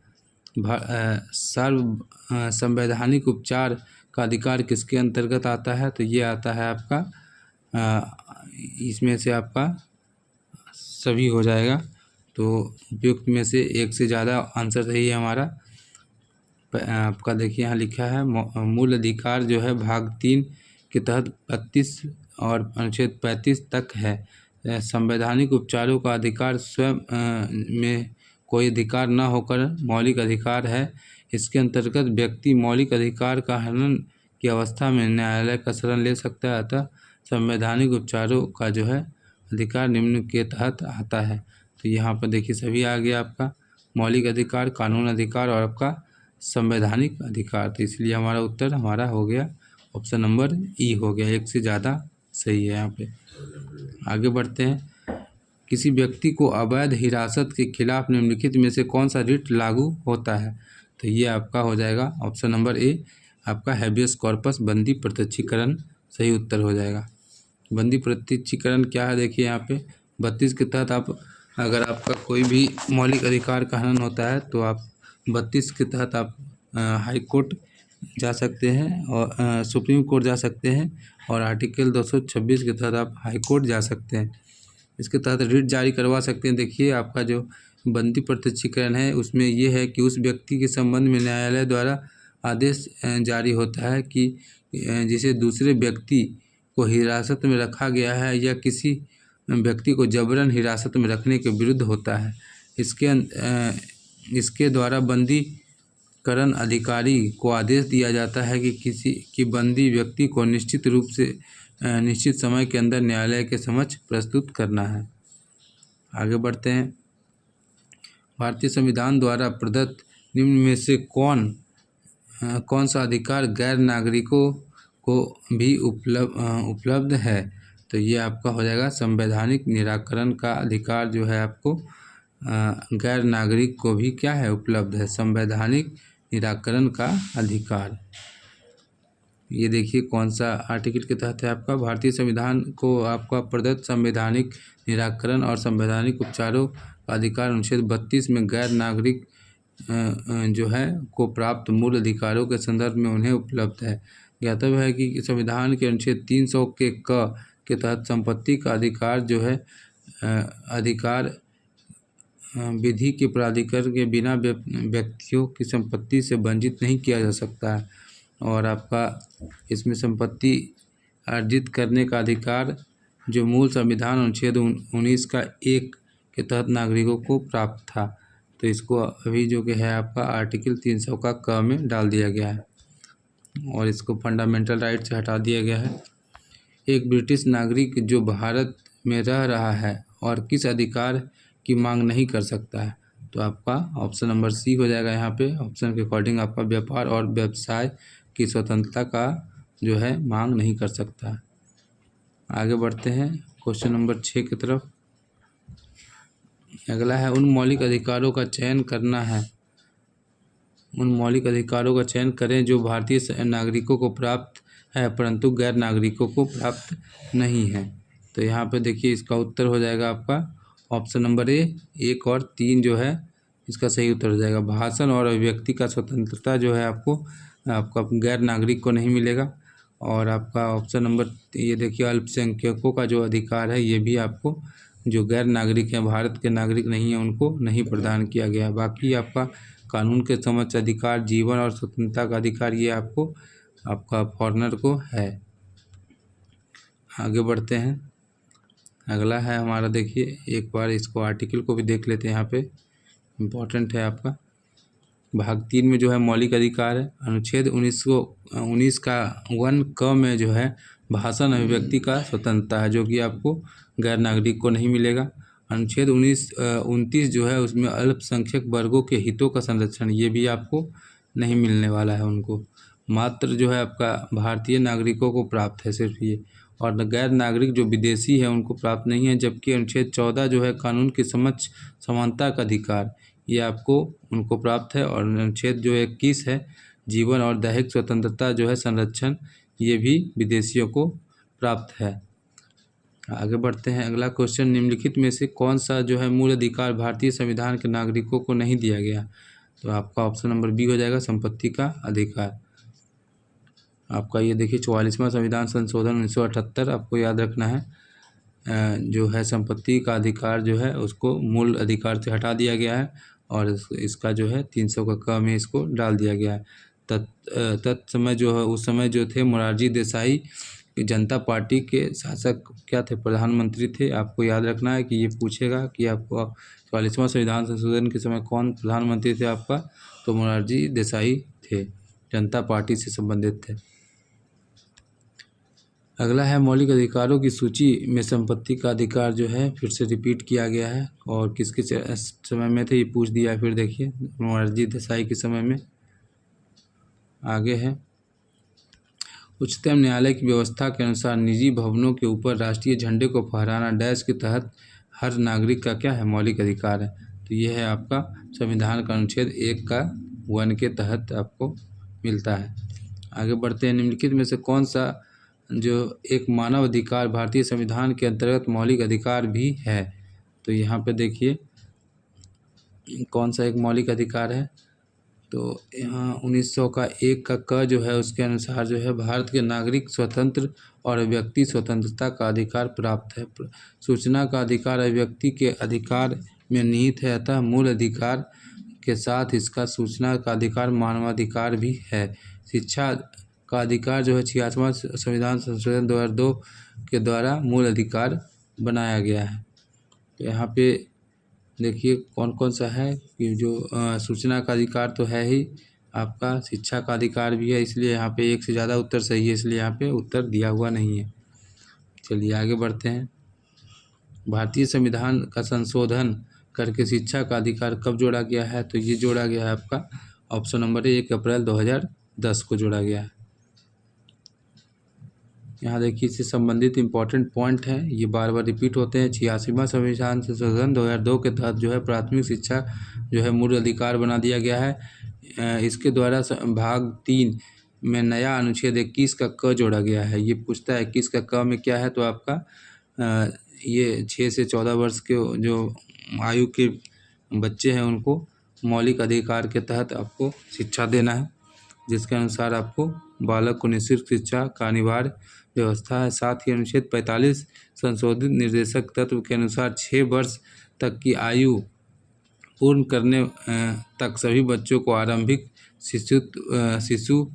संवैधानिक उपचार का अधिकार किसके अंतर्गत आता है, तो ये आता है आपका इसमें से आपका सभी हो जाएगा, तो उपयुक्त में से एक से ज़्यादा आंसर सही है हमारा। आपका देखिए यहाँ लिखा है मूल अधिकार जो है भाग 3 के तहत 32 और अनुच्छेद 35 तक है। संवैधानिक उपचारों का अधिकार स्वयं में कोई अधिकार न होकर मौलिक अधिकार है। इसके अंतर्गत व्यक्ति मौलिक अधिकार का हनन की अवस्था में न्यायालय का शरण ले सकता है। अतः संवैधानिक उपचारों का जो है अधिकार निम्न के तहत आता है, तो यहाँ पर देखिए सभी आ गया आपका मौलिक अधिकार, कानून अधिकार और आपका संवैधानिक अधिकार, तो इसलिए हमारा उत्तर हमारा हो गया ऑप्शन नंबर ई हो गया, एक से ज़्यादा सही है यहाँ पे। आगे बढ़ते हैं। किसी व्यक्ति को अवैध हिरासत के खिलाफ निम्नलिखित में से कौन सा रिट लागू होता है, तो ये आपका हो जाएगा ऑप्शन नंबर ए, आपका हैबियस कॉर्पस बंदी प्रत्यक्षीकरण सही उत्तर हो जाएगा। बंदी प्रत्यक्षीकरण क्या है, देखिए यहाँ पे 32 के तहत आप अगर आपका कोई भी मौलिक अधिकार का हनन होता है तो आप 32 के तहत आप हाई कोर्ट जा सकते हैं और सुप्रीम कोर्ट जा सकते हैं, और आर्टिकल 226 के तहत आप हाई कोर्ट जा सकते हैं। इसके तहत रिट जारी करवा सकते हैं। देखिए आपका जो बंदी प्रत्यक्षीकरण है उसमें ये है कि उस व्यक्ति के संबंध में न्यायालय द्वारा आदेश जारी होता है कि जिसे दूसरे व्यक्ति को हिरासत में रखा गया है या किसी व्यक्ति को जबरन हिरासत में रखने के विरुद्ध होता है। इसके द्वारा बंदीकरण अधिकारी को आदेश दिया जाता है कि किसी की बंदी व्यक्ति को निश्चित रूप से निश्चित समय के अंदर न्यायालय के समक्ष प्रस्तुत करना है। आगे बढ़ते हैं। भारतीय संविधान द्वारा प्रदत्त निम्न में से कौन सा अधिकार गैर नागरिकों को भी उपलब्ध है, तो ये आपका हो जाएगा संवैधानिक निराकरण का अधिकार जो है आपको गैर नागरिक को भी क्या है उपलब्ध है, संवैधानिक निराकरण का अधिकार। ये देखिए कौन सा आर्टिकल के तहत है आपका भारतीय संविधान को आपका प्रदत्त संवैधानिक निराकरण और संवैधानिक उपचारों का अधिकार अनुच्छेद 32 में गैर नागरिक जो है को प्राप्त मूल अधिकारों के संदर्भ में उन्हें उपलब्ध है। ज्ञातव्य है कि संविधान के अनुच्छेद 300 के तहत संपत्ति का अधिकार जो है अधिकार विधि के प्राधिकार के बिना व्यक्तियों की संपत्ति से वंचित नहीं किया जा सकता है, और आपका इसमें संपत्ति अर्जित करने का अधिकार जो मूल संविधान अनुच्छेद 19 का 1 के तहत नागरिकों को प्राप्त था, तो इसको अभी जो कि है आपका आर्टिकल 300 का क में डाल दिया गया है और इसको फंडामेंटल राइट से हटा दिया गया है। एक ब्रिटिश नागरिक जो भारत में रह रहा है और किस अधिकार की मांग नहीं कर सकता है, तो आपका ऑप्शन नंबर सी हो जाएगा। यहाँ पे ऑप्शन के अकॉर्डिंग आपका व्यापार और व्यवसाय की स्वतंत्रता का जो है मांग नहीं कर सकता है। आगे बढ़ते हैं क्वेश्चन नंबर 6 की तरफ। अगला है उन मौलिक अधिकारों का चयन करना है, उन मौलिक अधिकारों का चयन करें जो भारतीय नागरिकों को प्राप्त है परंतु गैर नागरिकों को प्राप्त नहीं है। तो यहाँ पे देखिए इसका उत्तर हो जाएगा आपका ऑप्शन नंबर ए 1 और 3 जो है इसका सही उत्तर हो जाएगा। भाषण और अभिव्यक्ति का स्वतंत्रता जो है आपका गैर नागरिक को नहीं मिलेगा। और आपका ऑप्शन नंबर ये देखिए, अल्पसंख्यकों का जो अधिकार है ये भी आपको, जो गैर नागरिक हैं, भारत के नागरिक नहीं हैं, उनको नहीं प्रदान किया गया है। बाकी आपका कानून के समक्ष अधिकार, जीवन और स्वतंत्रता का अधिकार ये आपका फॉरेनर को है। आगे बढ़ते हैं। अगला है हमारा, देखिए एक बार इसको आर्टिकल को भी देख लेते हैं, यहाँ पे इम्पोर्टेंट है आपका। भाग 3 में जो है मौलिक अधिकार है। अनुच्छेद 19 का 1 क में जो है भाषण अभिव्यक्ति का स्वतंत्रता है, जो कि आपको गैर नागरिक को नहीं मिलेगा। अनुच्छेद 29 जो है उसमें अल्पसंख्यक वर्गों के हितों का संरक्षण, ये भी आपको नहीं मिलने वाला है उनको। मात्र जो है आपका भारतीय नागरिकों को प्राप्त है सिर्फ ये, और गैर नागरिक जो विदेशी है उनको प्राप्त नहीं है। जबकि अनुच्छेद 14 जो है कानून के समक्ष समानता का अधिकार, ये आपको उनको प्राप्त है। और अनुच्छेद जो 21 है जीवन और दैहिक स्वतंत्रता जो है संरक्षण, ये भी विदेशियों को प्राप्त है। आगे बढ़ते हैं। अगला क्वेश्चन, निम्नलिखित में से कौन सा जो है मूल अधिकार भारतीय संविधान के नागरिकों को नहीं दिया गया? तो आपका ऑप्शन नंबर बी हो जाएगा, संपत्ति का अधिकार। आपका ये देखिए 44वां संविधान संशोधन 1978 आपको याद रखना है, जो है संपत्ति का अधिकार जो है उसको मूल अधिकार से हटा दिया गया है, और इसका जो है 300 का क में इसको डाल दिया गया है। तत्समय जो है, उस समय जो थे मोरारजी देसाई जनता पार्टी के शासक क्या थे? प्रधानमंत्री थे। आपको याद रखना है कि ये पूछेगा कि आपको 44वां संविधान संशोधन के समय कौन प्रधानमंत्री थे आपका? तो मोरारजी देसाई थे, जनता पार्टी से संबंधित थे। अगला है मौलिक अधिकारों की सूची में संपत्ति का अधिकार जो है फिर से रिपीट किया गया है, और किसके समय में थे ये पूछ दिया है। फिर देखिए मोरारजी देसाई के समय में। आगे है, उच्चतम न्यायालय की व्यवस्था के अनुसार निजी भवनों के ऊपर राष्ट्रीय झंडे को फहराना डैश के तहत हर नागरिक का क्या है? मौलिक अधिकार है। तो ये है आपका संविधान का अनुच्छेद 1 का 1 के तहत आपको मिलता है। आगे बढ़ते हैं। निम्नलिखित में से कौन सा जो एक मानव अधिकार भारतीय संविधान के अंतर्गत मौलिक अधिकार भी है? तो यहाँ पे देखिए कौन सा एक मौलिक अधिकार है। तो यहाँ 1900 का 1 का क जो है उसके अनुसार जो है भारत के नागरिक स्वतंत्र और व्यक्ति स्वतंत्रता का अधिकार प्राप्त है। सूचना का अधिकार अभिव्यक्ति के अधिकार में निहित है, अतः मूल अधिकार के साथ इसका सूचना का अधिकार मानवाधिकार भी है। शिक्षा का अधिकार जो है 86वां संविधान संशोधन 2002 के द्वारा मूल अधिकार बनाया गया है। तो यहाँ पे देखिए कौन कौन सा है कि जो सूचना का अधिकार तो है ही, आपका शिक्षा का अधिकार भी है, इसलिए यहाँ पे एक से ज़्यादा उत्तर सही है, इसलिए यहाँ पे उत्तर दिया हुआ नहीं है। चलिए आगे बढ़ते हैं। भारतीय संविधान का संशोधन करके शिक्षा का अधिकार कब जोड़ा गया है? तो ये जोड़ा गया है आपका ऑप्शन नंबर 1 अप्रैल 2010 को जोड़ा गया है। यहाँ देखिए इससे संबंधित इम्पोर्टेंट पॉइंट है, ये बार बार रिपीट होते हैं। 86वां संविधान संशोधन 2002 के तहत जो है प्राथमिक शिक्षा जो है मूल अधिकार बना दिया गया है। इसके द्वारा भाग 3 में नया अनुच्छेद 21 का क जोड़ा गया है। ये पूछता है 21 का क में क्या है? तो आपका ये 6 से 14 वर्ष के जो आयु के बच्चे हैं उनको मौलिक अधिकार के तहत आपको शिक्षा देना है, जिसके अनुसार आपको बालक को निःशुल्क शिक्षा का अनिवार्य व्यवस्था है। साथ ही अनुच्छेद 45 संशोधित निर्देशक तत्व के अनुसार 6 वर्ष तक की आयु पूर्ण करने तक सभी बच्चों को आरंभिक शिशुत्व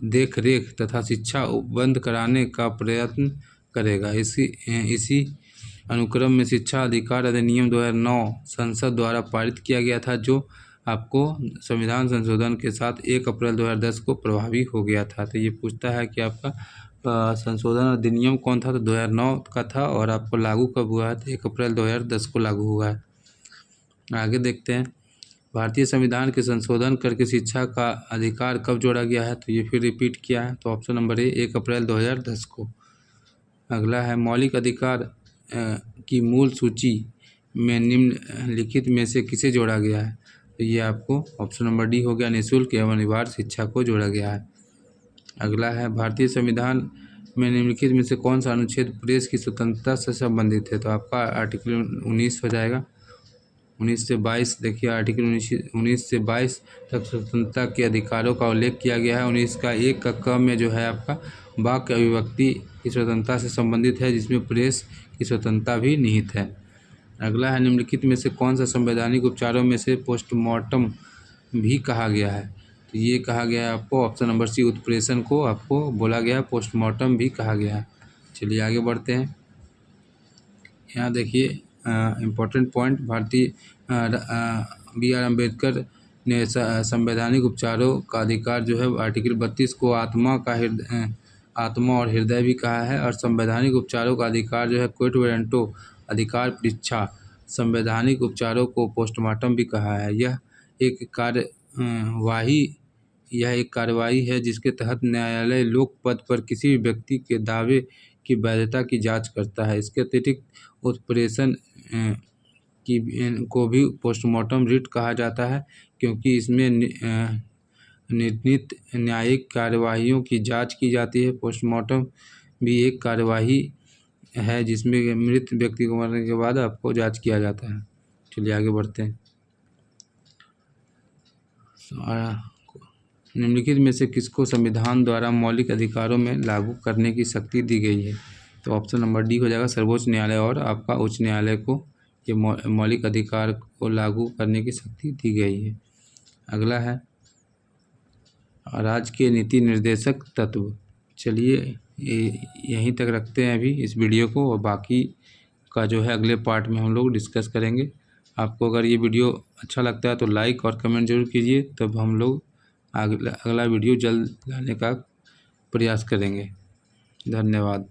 देख रेख तथा शिक्षा उपबंध कराने का प्रयत्न करेगा। इसी अनुक्रम में शिक्षा अधिकार अधिनियम 2009 संसद द्वारा पारित किया गया था, जो आपको संविधान संशोधन के साथ 1 अप्रैल 2010 को प्रभावी हो गया था। तो ये पूछता है कि आपका संशोधन अधिनियम कौन था? तो 2009 का था, और आपको लागू कब हुआ है? तो 1 अप्रैल 2010 को लागू हुआ है। आगे देखते हैं। भारतीय संविधान के संशोधन करके शिक्षा का अधिकार कब जोड़ा गया है? तो ये फिर रिपीट किया है। तो ऑप्शन नंबर 1 अप्रैल 2010 को। अगला है मौलिक अधिकार की मूल सूची में निम्नलिखित में से किसे जोड़ा गया है? तो ये आपको ऑप्शन नंबर डी हो गया, निःशुल्क एवं अनिवार्य शिक्षा को जोड़ा गया है। अगला है भारतीय संविधान में निम्नलिखित में से कौन सा अनुच्छेद प्रेस की स्वतंत्रता से संबंधित है? तो आपका आर्टिकल 19 हो जाएगा। 19 से 22 देखिए, आर्टिकल 19 से 22 तक स्वतंत्रता के अधिकारों का उल्लेख किया गया है। 19 का 1 का क में जो है आपका वाक्य अभिव्यक्ति की स्वतंत्रता से संबंधित है, जिसमें प्रेस की स्वतंत्रता भी निहित है। अगला है, निम्नलिखित में से कौन सा संवैधानिक उपचारों में से पोस्टमार्टम भी कहा गया है? तो ये कहा गया है आपको ऑप्शन नंबर सी, उत्प्रेषण को आपको बोला गया है पोस्टमार्टम भी कहा गया है। चलिए आगे बढ़ते हैं। यहाँ देखिए इम्पोर्टेंट पॉइंट, भारतीय B.R. अम्बेडकर ने संवैधानिक उपचारों का अधिकार जो है आर्टिकल 32 को आत्मा और हृदय भी कहा है, और संवैधानिक उपचारों का अधिकार जो है क्विट वारंटो अधिकार परीक्षा संवैधानिक उपचारों को पोस्टमार्टम भी कहा है। यह एक कार्यवाही है जिसके तहत न्यायालय लोक पद पर किसी भी व्यक्ति के दावे की वैधता की जांच करता है। इसके अतिरिक्त उत्प्रेषण को भी पोस्टमार्टम रिट कहा जाता है, क्योंकि इसमें निर्णीत न्यायिक कार्यवाहियों की जांच की जाती है। पोस्टमार्टम भी एक कार्यवाही है जिसमें मृत व्यक्ति को मरने के बाद आपको जांच किया जाता है। चलिए आगे बढ़ते हैं। निम्नलिखित में से किसको संविधान द्वारा मौलिक अधिकारों में लागू करने की शक्ति दी गई है? तो ऑप्शन नंबर डी हो जाएगा, सर्वोच्च न्यायालय और आपका उच्च न्यायालय को ये मौलिक अधिकार को लागू करने की शक्ति दी गई है। अगला है, राज्य के नीति निर्देशक तत्व। चलिए यहीं तक रखते हैं अभी इस वीडियो को, और बाकी का जो है अगले पार्ट में हम लोग डिस्कस करेंगे। आपको अगर ये वीडियो अच्छा लगता है तो लाइक और कमेंट जरूर कीजिए, तब हम लोग अगला वीडियो जल्द लाने का प्रयास करेंगे। धन्यवाद।